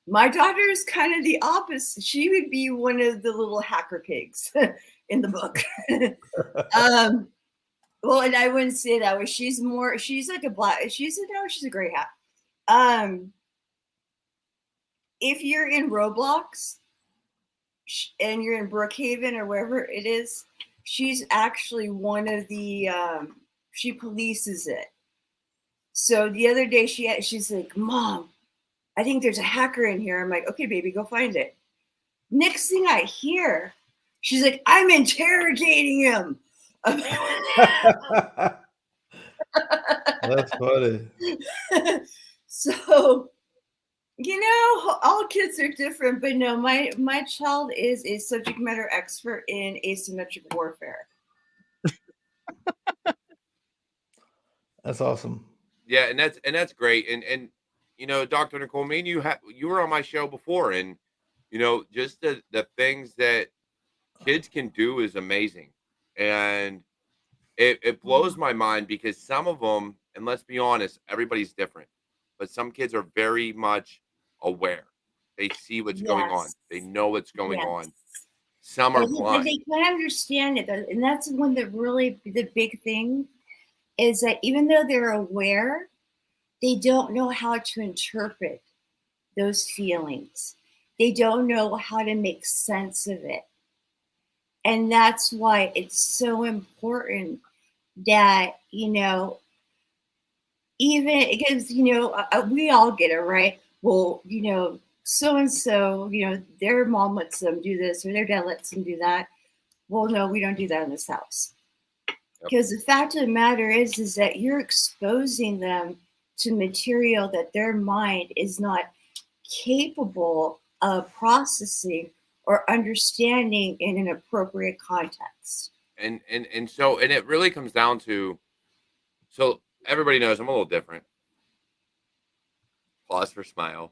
My daughter is kind of the opposite. She would be one of the little hacker pigs in the book. Well, and I wouldn't say that way. She's like a black. She's a gray hat. If you're in Roblox and you're in Brookhaven or wherever it is, she's actually one of the. She polices it. So the other day she's like, "Mom, I think there's a hacker in here." I'm like, "Okay, baby, go find it." Next thing I hear, she's like, "I'm interrogating him." That's funny. So, all kids are different, but no, my child is a subject matter expert in asymmetric warfare. That's awesome. Yeah, and that's great. And Dr. Nicole, me and you were on my show before, and just the things that kids can do is amazing. And it blows my mind because some of them, and let's be honest, everybody's different, but some kids are very much aware. They see what's going on. Yes. They know what's going Yes. on. Some are blind. They can understand it, and that's one that really the big thing is that even though they're aware, they don't know how to interpret those feelings. They don't know how to make sense of it. And that's why it's so important that, even because, we all get it, right? well, so and so, their mom lets them do this or their dad lets them do that. Well, no, we don't do that in this house. Because the fact of the matter is that you're exposing them to material that their mind is not capable of processing or understanding in an appropriate context. And it really comes down to, so everybody knows I'm a little different. Pause for smile.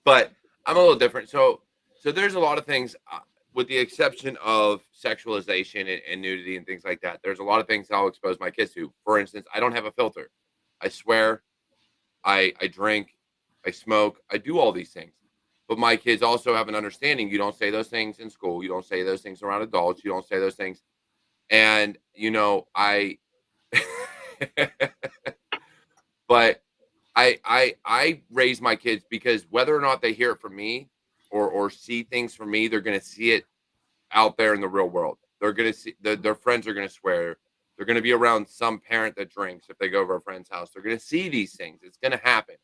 But I'm a little different. So there's a lot of things, with the exception of sexualization and nudity and things like that. There's a lot of things I'll expose my kids to. For instance, I don't have a filter. I swear, I drink, I smoke, I do all these things. But my kids also have an understanding. You don't say those things in school. You don't say those things around adults. You don't say those things. And, I, but I raise my kids because whether or not they hear it from me or see things from me, they're going to see it out there in the real world. They're going to see their friends are going to swear. They're going to be around some parent that drinks. If they go over a friend's house, they're going to see these things. It's going to happen.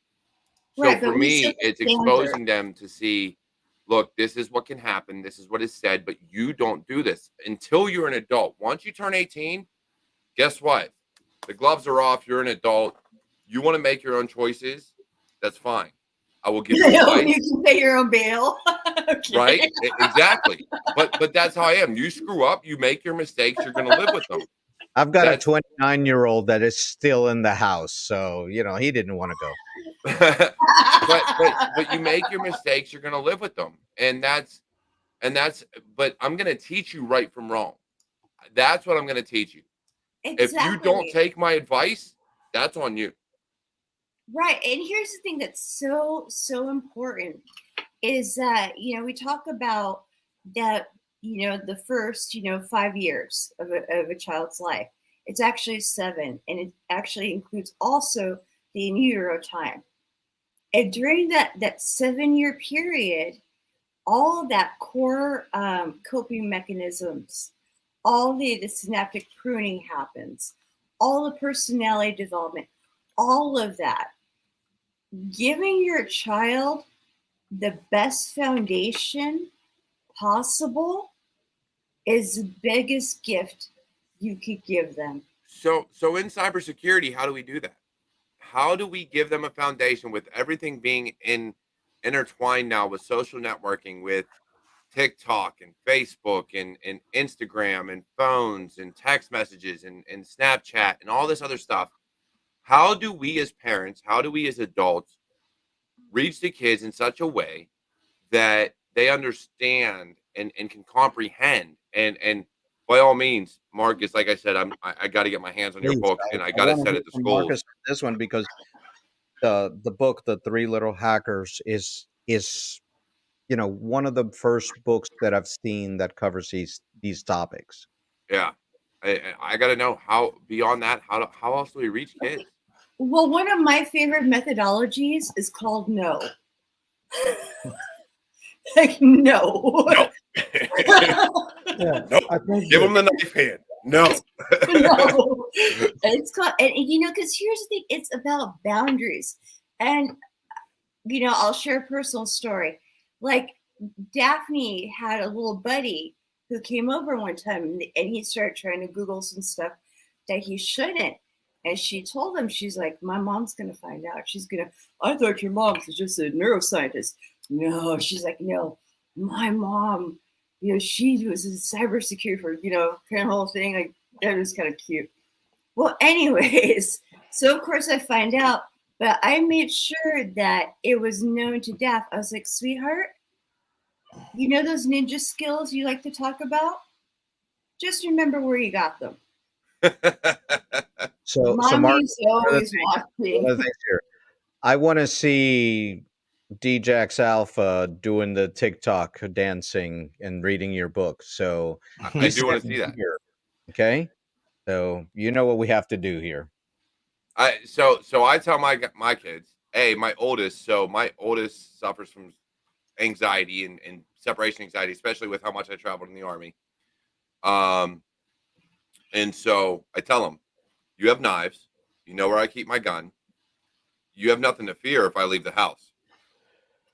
So Right, for me, it's exposing them to see, look, this is what can happen. This is what is said, but you don't do this until you're an adult. Once you turn 18, guess what? The gloves are off. You're an adult. You want to make your own choices. That's fine. I will give you advice. You can pay your own bail. Okay. Right? Exactly. But that's how I am. You screw up, you make your mistakes, you're going to live with them. I've got a 29-year-old that is still in the house, so he didn't want to go. but you make your mistakes, you're going to live with them, and that's. But I'm going to teach you right from wrong. That's what I'm going to teach you. Exactly. If you don't take my advice, that's on you. Right, and here's the thing that's so important is that we talk about that. The first 5 years of a child's life. It's actually 7, and it actually includes also the in utero time. And during that 7-year period, all that core coping mechanisms, all the synaptic pruning happens, all the personality development, all of that. Giving your child the best foundation possible is the biggest gift you could give them. So in cybersecurity, how do we do that? How do we give them a foundation with everything being intertwined now with social networking, with TikTok and Facebook and Instagram and phones and text messages and Snapchat and all this other stuff? How do we as parents, how do we as adults reach the kids in such a way that they understand and can comprehend? And by all means, Marcus, like I said, I got to get my hands on your book, and I got to send it to schools. Marcus, this one, because the book, The Three Little Hackers, is one of the first books that I've seen that covers these topics. Yeah, I got to know how beyond that, how else do we reach kids? Well, one of my favorite methodologies is called no. Like no. Yeah, no. Give them the knife hand. No. No. It's called, and because here's the thing, it's about boundaries. And I'll share a personal story. Like Daphne had a little buddy who came over one time, and he started trying to Google some stuff that he shouldn't. And she told him, she's like, my mom's going to find out. I thought your mom was just a neuroscientist. No, she's like, no, my mom, she was in cybersecurity for, kind of whole thing. Like, that was kind of cute. Well, anyways, so of course I find out, but I made sure that it was known to Daph. I was like, sweetheart, those ninja skills you like to talk about? Just remember where you got them. So Mark, I want to see DJax Alpha doing the TikTok dancing and reading your book. So I do want to see that. Here, okay, so what we have to do here. So I tell my kids, my oldest suffers from anxiety and separation anxiety, especially with how much I traveled in the Army. And so I tell them, you have knives, you know where I keep my gun. you have nothing to fear if I leave the house.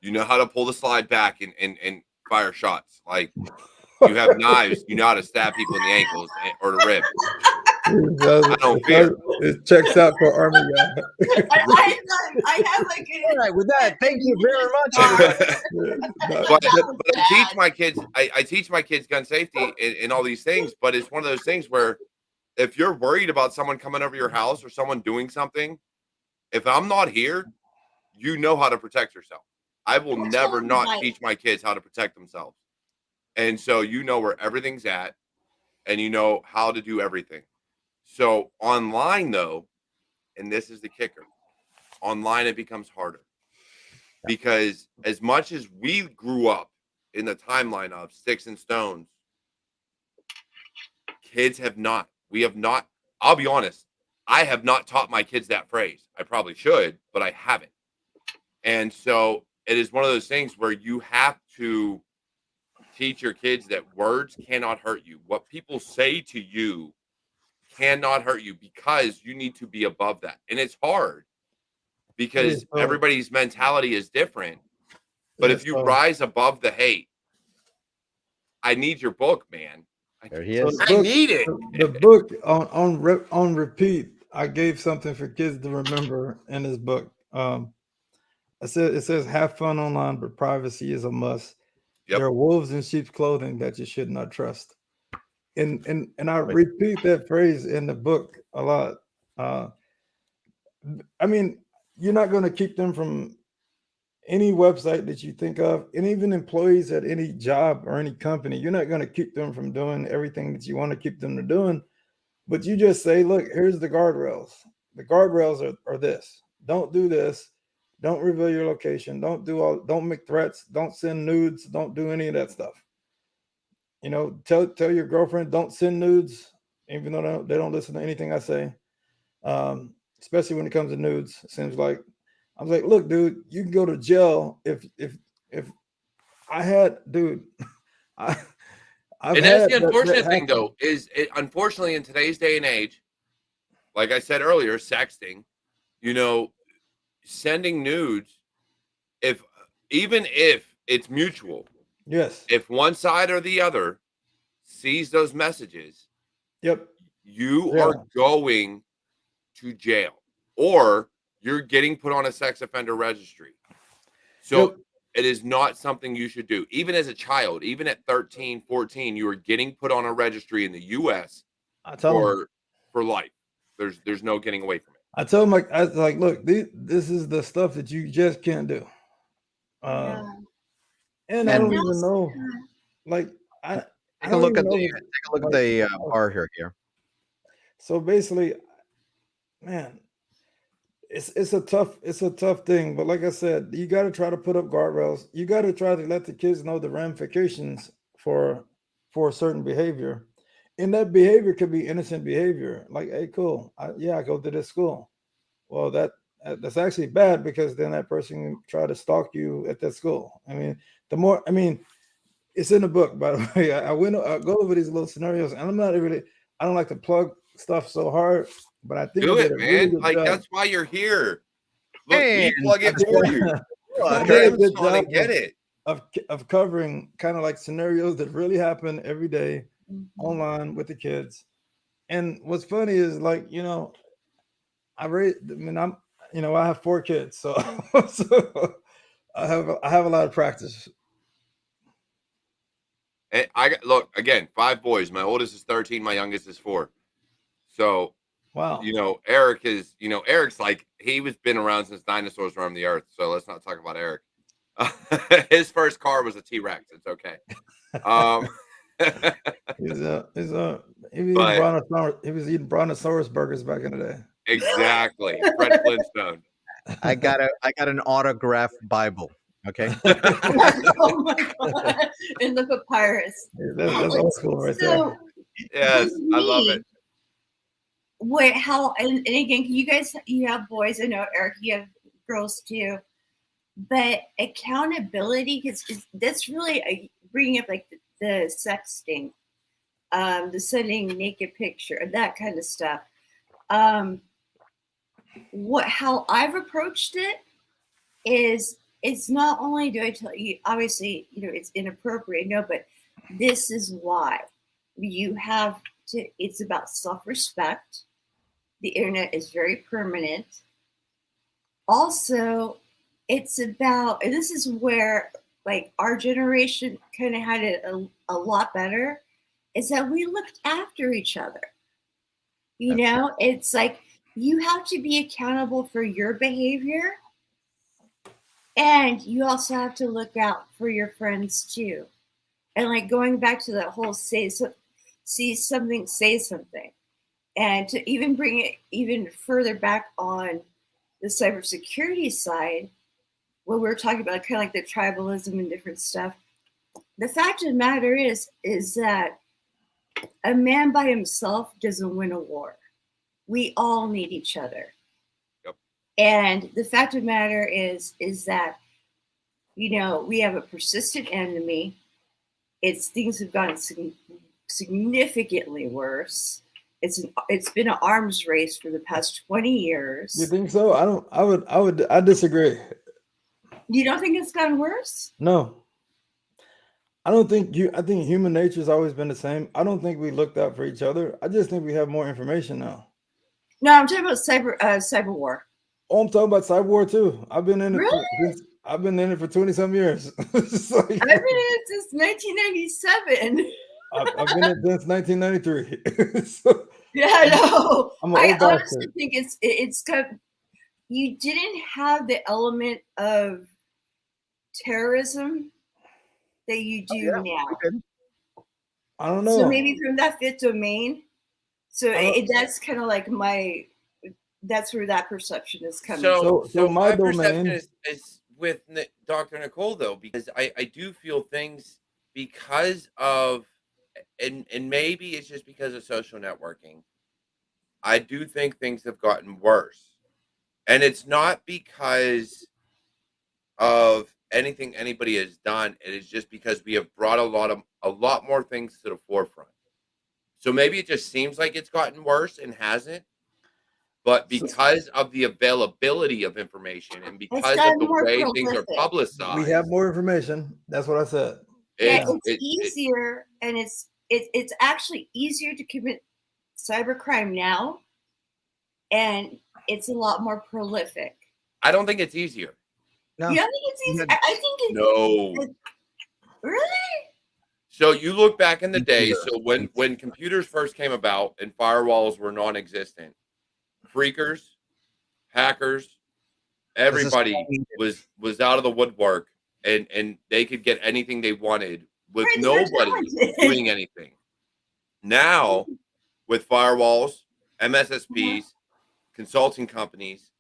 You know how to pull the slide back and fire shots. Like, you have knives. You know how to stab people in the ankles or the ribs. I don't fear. It checks out for Army guy. I have a good. All right, with that, thank you very much. But I teach my kids. I teach my kids gun safety and all these things. But it's one of those things where if you're worried about someone coming over your house or someone doing something, if I'm not here, you know how to protect yourself. I will never not teach my kids how to protect themselves. And so you know where everything's at and you know how to do everything. So online, though, and this is the kicker, online it becomes harder. Because as much as we grew up in the timeline of sticks and stones, kids have not. We have not. I'll be honest. I have not taught my kids that phrase. I probably should, but I haven't. And so it is one of those things where you have to teach your kids that words cannot hurt you. What people say to you cannot hurt you because you need to be above that. And it's hard because everybody's mentality is different. But if you rise above the hate, I need your book, man. There he is. I need it. The book on repeat. I gave something for kids to remember in this book. It says have fun online, but privacy is a must. Yep. There are wolves in sheep's clothing that you should not trust. And I repeat that phrase in the book a lot. I mean, you're not going to keep them from any website that you think of, and even employees at any job or any company, you're not going to keep them from doing everything that you want to keep them to doing. But you just say, look, here's the guardrails. The guardrails are this. Don't do this. Don't reveal your location. Don't make threats. Don't send nudes. Don't do any of that stuff. You know, tell your girlfriend, don't send nudes, even though they don't listen to anything I say. Especially when it comes to nudes. It seems like I was like, look, dude, you can go to jail if I had, dude. And that's the unfortunate thing, though, is unfortunately in today's day and age, like I said earlier, sexting, you know, sending nudes, even if it's mutual, yes, if one side or the other sees those messages, yep, you are going to jail or you're getting put on a sex offender registry. So it is not something you should do. Even as a child, even at 13, 14, you are getting put on a registry in the U.S. for life. There's no getting away from it. I told him, I was like, look, this is the stuff that you just can't do. And I don't even know. Like, take a look at the bar here. So basically, man, it's a tough thing. But like I said, you got to try to put up guardrails. You got to try to let the kids know the ramifications for a certain behavior. And that behavior could be innocent behavior. Like, hey, cool. I go to this school. Well, that's actually bad because then that person can try to stalk you at that school. I mean, it's in the book, by the way. I go over these little scenarios, and I don't like to plug stuff so hard, but I think do it, man. Really that's why you're here. Look, we plug it for you. Get it. Of covering kind of like scenarios that really happen every day online with the kids. And what's funny is, like, you know, I have 4 kids, so I have a lot of practice. And look again, 5 boys. My oldest is 13, my youngest is 4. So wow, you know, Eric's like, he's been around since dinosaurs roamed the earth. So let's not talk about Eric. His first car was a T-Rex. It's okay. He was eating brontosaurus burgers back in the day. Exactly. Fred Flintstone. I got an autographed Bible. Okay. Oh my God. In the papyrus. That's old school right there. Yes, I love it. Wait, and again, you have boys. I know, Eric, you have girls too. But accountability, because that's really bringing up like the sexting, the sending naked picture, that kind of stuff. how I've approached it is, it's not only do I tell you, obviously, it's inappropriate, no, but this is why you have to, it's about self-respect. The internet is very permanent. Also, it's about, and this is where like our generation kind of had it a lot better, is that we looked after each other. It's like you have to be accountable for your behavior, and you also have to look out for your friends too. And like going back to that whole see something, say something. And to even bring it even further back on the cybersecurity side, when we're talking about kind of like the tribalism and different stuff, the fact of the matter is that a man by himself doesn't win a war. We all need each other. Yep. And the fact of the matter is that, we have a persistent enemy. Things have gotten significantly worse. It's been an arms race for the past 20 years. You think so? I disagree. You don't think it's gotten worse? No. I think human nature has always been the same. I don't think we looked out for each other. I just think we have more information now. No, I'm talking about cyber war. Oh, I'm talking about cyber war too. I've been in it. Really? I've been in it for 20-some years. I've been in it since 1997. I've been in it since 1993. So, yeah, I know. I honestly think it's got. You didn't have the element of terrorism that you do now. I don't know. So maybe from that fifth domain. So that's kind of like that's where that perception is coming. So my perception is with Dr. Nicole though, because I do feel things because of, and maybe it's just because of social networking. I do think things have gotten worse, and it's not because of anything anybody has done. It is just because we have brought a lot more things to the forefront. So maybe it just seems like it's gotten worse and hasn't, but because of the availability of information and because of the way things are publicized, we have more information. That's what I said. It's easier, and it's actually easier to commit cybercrime now, and it's a lot more prolific. I don't think it's easier. No. You don't think it's easier? I think it's no. Really? So you look back in the day, so when computers first came about and firewalls were non-existent, freakers, hackers, everybody was out of the woodwork, and they could get anything they wanted with nobody doing anything. Now, with firewalls, MSSPs, consulting companies,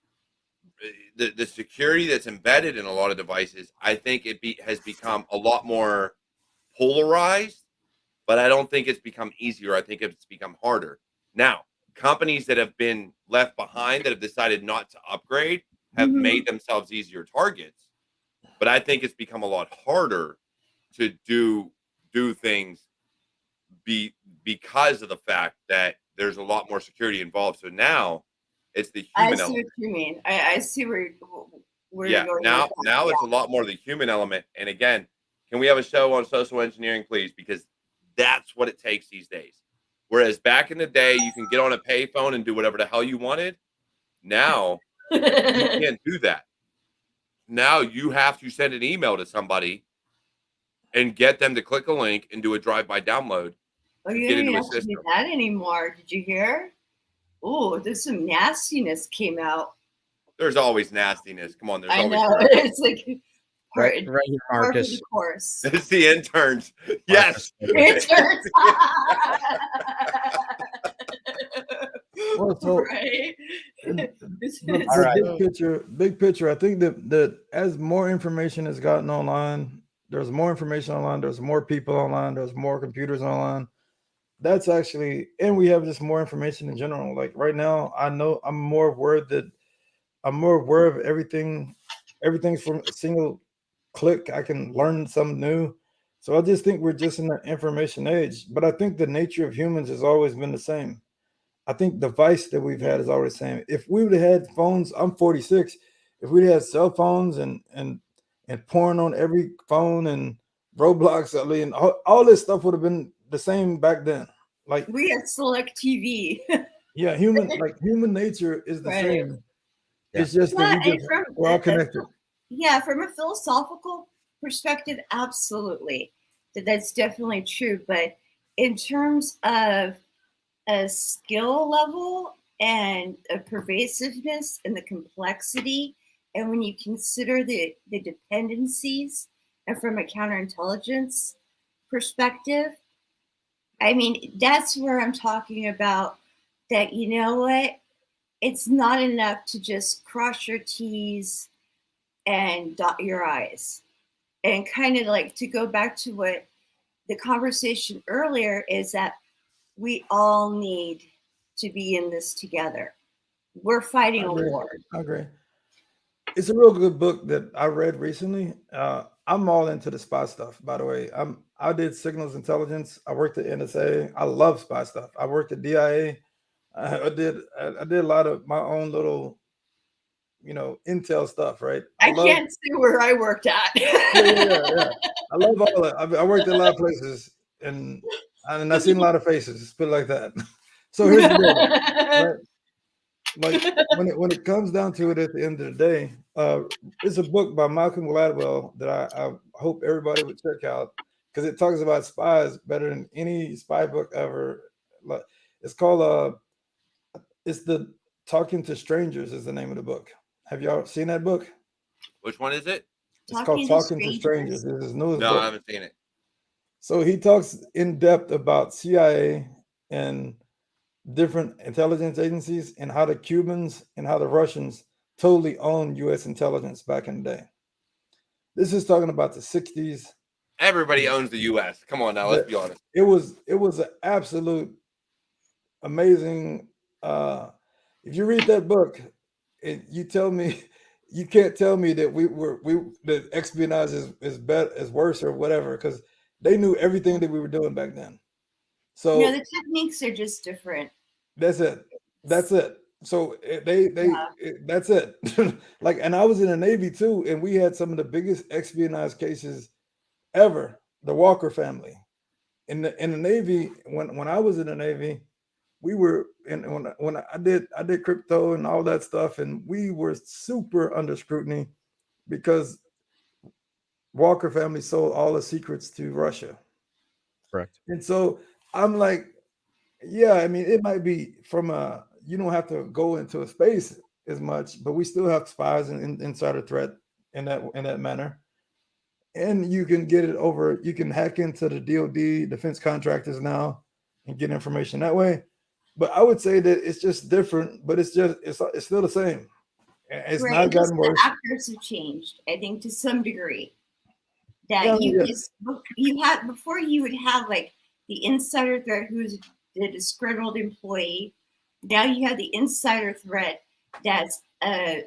the security that's embedded in a lot of devices, I think has become a lot more polarized, but I don't think it's become easier. I think it's become harder. Now, companies that have been left behind, that have decided not to upgrade, have made themselves easier targets. But I think it's become a lot harder to do things because of the fact that there's a lot more security involved. So now it's the human element. I see what you mean. I see where you're going. Now it's a lot more the human element. And again, can we have a show on social engineering, please? Because that's what it takes these days. Whereas back in the day, you can get on a payphone and do whatever the hell you wanted. Now, you can't do that. Now you have to send an email to somebody and get them to click a link and do a drive-by download. Oh, you don't have to do that anymore. Did you hear? Oh, there's some nastiness came out. There's always nastiness. Come on, I know. It's like right here, Marcus. Course. It's the interns. Yes. Interns. Well, so right. Big picture. I think that as more information has gotten online, there's more information online, there's more people online, there's more computers online. That's actually, and we have just more information in general. Like right now, I know I'm more aware of everything. Everything's from a single click. I can learn something new. So I just think we're just in an information age. But I think the nature of humans has always been the same. I think the vice that we've had is already saying, if we would have had phones, I'm 46, if we'd had cell phones and porn on every phone and Roblox, I mean, all this stuff would have been the same back then. Like, we had select TV. yeah, human nature is the Yeah. same. It's just that we're all connected. Yeah, from a philosophical perspective, absolutely. That's definitely true. But in terms of a skill level and a pervasiveness and the complexity, and when you consider the dependencies, and from a counterintelligence perspective, I mean, that's where I'm talking about that, you know what? It's not enough to just cross your T's and dot your I's. And kind of like to go back to what the conversation earlier is, that we all need to be in this together. We're fighting a war. I agree. It's a real good book that I read recently. I'm all into the spy stuff, by the way. I did signals intelligence. I worked at NSA. I love spy stuff. I worked at DIA. I did a lot of my own little, intel stuff, right? I can't see where I worked at. Yeah. I love all that. I worked at a lot of places, and I've seen a lot of faces. Put it like that. So here's the deal, right? Like when it comes down to it, at the end of the day, it's a book by Malcolm Gladwell that I hope everybody would check out, because it talks about spies better than any spy book ever. It's called it's the Talking to Strangers is the name of the book. Have y'all seen that book? Which one is it? It's called Talking to Strangers. This is news No, book. I haven't seen it. So he talks in depth about CIA and different intelligence agencies, and how the Cubans and how the Russians totally owned U.S. intelligence back in the day. This is talking about the 60s. Everybody owns the U.S. Come on now, let's be honest. It was an absolute amazing. If you read that book, you tell me, you can't tell me that that espionage is better, is worse, or whatever, because they knew everything that we were doing back then. So the techniques are just different. That's it. So that's it. Like, and I was in the Navy too, and we had some of the biggest espionage cases ever. The Walker family in the Navy. When I was in the Navy, we were when I did crypto and all that stuff, and we were super under scrutiny because Walker family sold all the secrets to Russia. Correct. And so I'm like, yeah, I mean, it might be from you don't have to go into a space as much, but we still have spies and insider threat in that manner. And you can get it over, you can hack into the DoD defense contractors now and get information that way. But I would say that it's just different, but it's still the same. It's right. not gotten worse. The actors have changed, I think, to some degree. That you had before, you would have like the insider threat who's the disgruntled employee. Now you have the insider threat that's a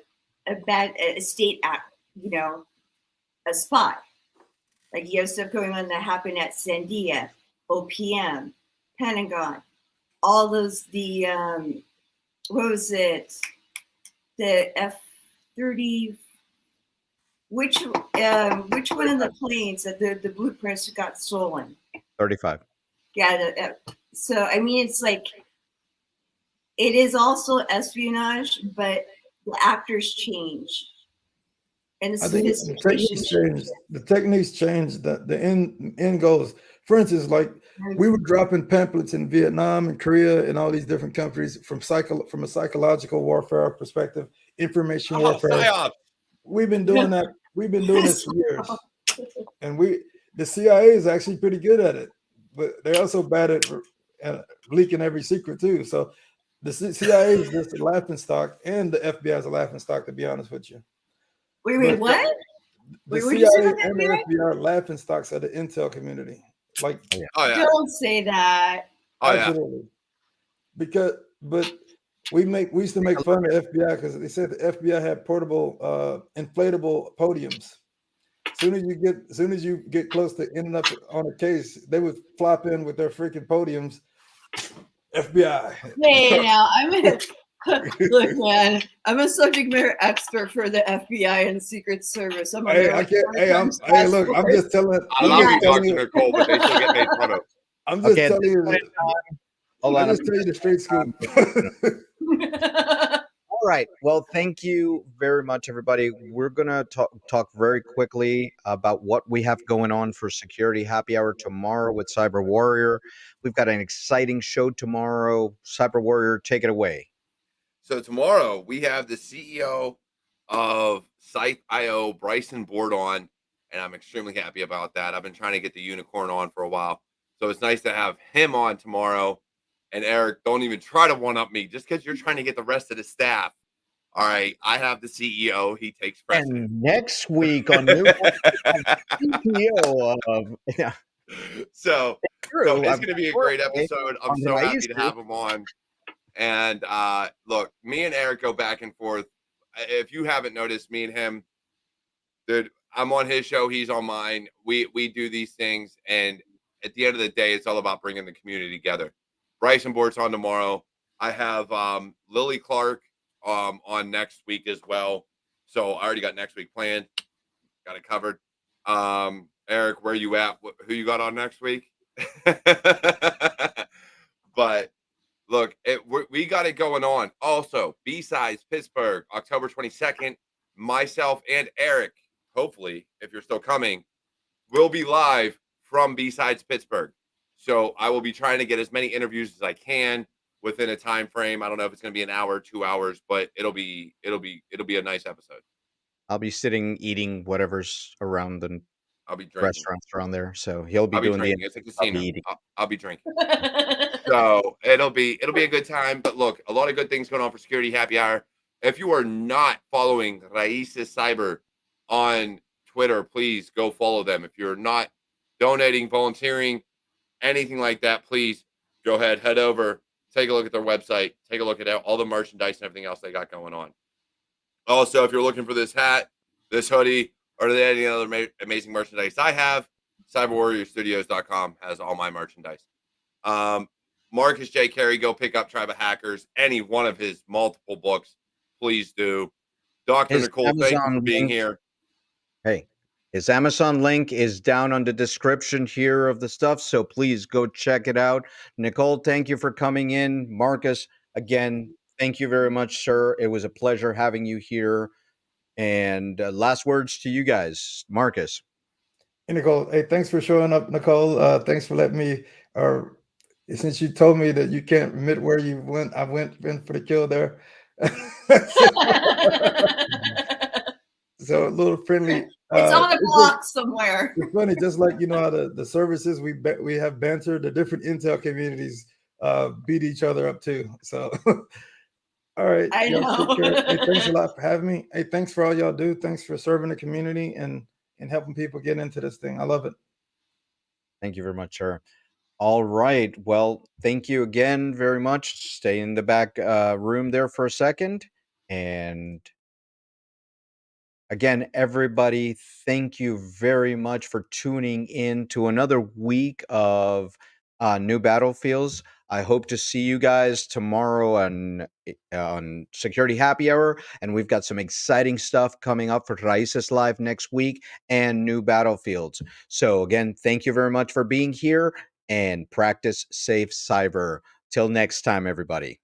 state act, a spy. Like you have stuff going on that happened at Sandia, OPM, Pentagon, all those, what was it? The F-30, which one of the planes that the blueprints got stolen? 35. Yeah. So, I mean, it's like, it is also espionage, but the actors change. And the sophistication changed. The techniques changed. The end goals. For instance, like we were dropping pamphlets in Vietnam and Korea and all these different countries from a psychological warfare perspective, information warfare. Psyops. We've been doing that. We've been doing this for years. And the CIA is actually pretty good at it, but they're also bad at leaking every secret too. So the CIA is just a laughing stock, and the FBI is a laughing stock, to be honest with you. Wait, what? The CIA and the FBI are laughing stocks of the intel community. Like, don't say that. Absolutely. But we used to make fun of the FBI because they said the FBI had portable, inflatable podiums. As soon as you get close to ending up on a case, they would flop in with their freaking podiums, FBI. Hey, now look, man. I'm a subject matter expert for the FBI and Secret Service. I'm on Hey, their I can't. Hey, returns hey, task look, I'm force. just telling. I I'm love just you, telling Dr. you. Nicole, but they still get made fun of. I'm just Okay, at telling this you. point in time, hold I on. just tell you the straight scoop. All right. Well, thank you very much, everybody. We're gonna talk very quickly about what we have going on for Security Happy Hour tomorrow with Cyber Warrior. We've got an exciting show tomorrow. Cyber Warrior, take it away. So tomorrow we have the CEO of Site.io, Bryson Board on, and I'm extremely happy about that. I've been trying to get the unicorn on for a while. So it's nice to have him on tomorrow. And Eric, don't even try to one up me just because you're trying to get the rest of the staff. All right, I have the CEO. He takes precedent. And next week on New CPO of yeah, so true. it's I'm going to be a sure great episode. I'm on so happy to Raíces. have him on. And look, me and Eric go back and forth. If you haven't noticed, me and him, dude, I'm on his show, he's on mine. We do these things, and at the end of the day, it's all about bringing the community together. Bryson Board's on tomorrow. I have Lily Clark on next week as well. So I already got next week planned. Got it covered. Eric, where you at? Who you got on next week? But look, we got it going on. Also, B-Sides Pittsburgh, October 22nd. Myself and Eric, hopefully, if you're still coming, will be live from B-Sides Pittsburgh. So I will be trying to get as many interviews as I can within a time frame. I don't know if it's going to be an hour, 2 hours, but it'll be a nice episode. I'll be sitting eating whatever's around the I'll be drinking. restaurants around there. So he'll be I'll be doing the drinking. It's a I'll be casino. eating. I'll be drinking. So it'll be a good time. But look, a lot of good things going on for Security Happy Hour. If you are not following Raíces Cyber on Twitter, please go follow them. If you're not donating, volunteering, anything like that, please go ahead, head over, take a look at their website, take a look at all the merchandise and everything else they got going on. Also, if you're looking for this hat, this hoodie, or any other amazing merchandise I have, cyberwarriorstudios.com has all my merchandise. Marcus J. Carey, go pick up Tribe of Hackers, any one of his multiple books. Please do. Dr. His Nicole, thank you for Amazon being link. here. Hey, his Amazon link is down on the description here of the stuff, so please go check it out. Nicole, thank you for coming in. Marcus, again, thank you very much, sir. It was a pleasure having you here. And last words to you guys, Marcus. Hey, Nicole. Hey, thanks for showing up, Nicole. Thanks for letting me. Since you told me that you can't admit where you went, I went for the kill there. So a little friendly. It's on a block somewhere. It's funny, just like how the services we have banter. The different intel communities beat each other up too. So all right, I know. Hey, thanks a lot for having me. Hey, thanks for all y'all do. Thanks for serving the community and helping people get into this thing. I love it. Thank you very much, sir. All right. Well, thank you again very much. Stay in the back room there for a second. And again, everybody, thank you very much for tuning in to another week of New Battlefields. I hope to see you guys tomorrow on Security Happy Hour, and we've got some exciting stuff coming up for Raíces Live next week and New Battlefields. So again, thank you very much for being here, and practice safe cyber. Till next time, everybody.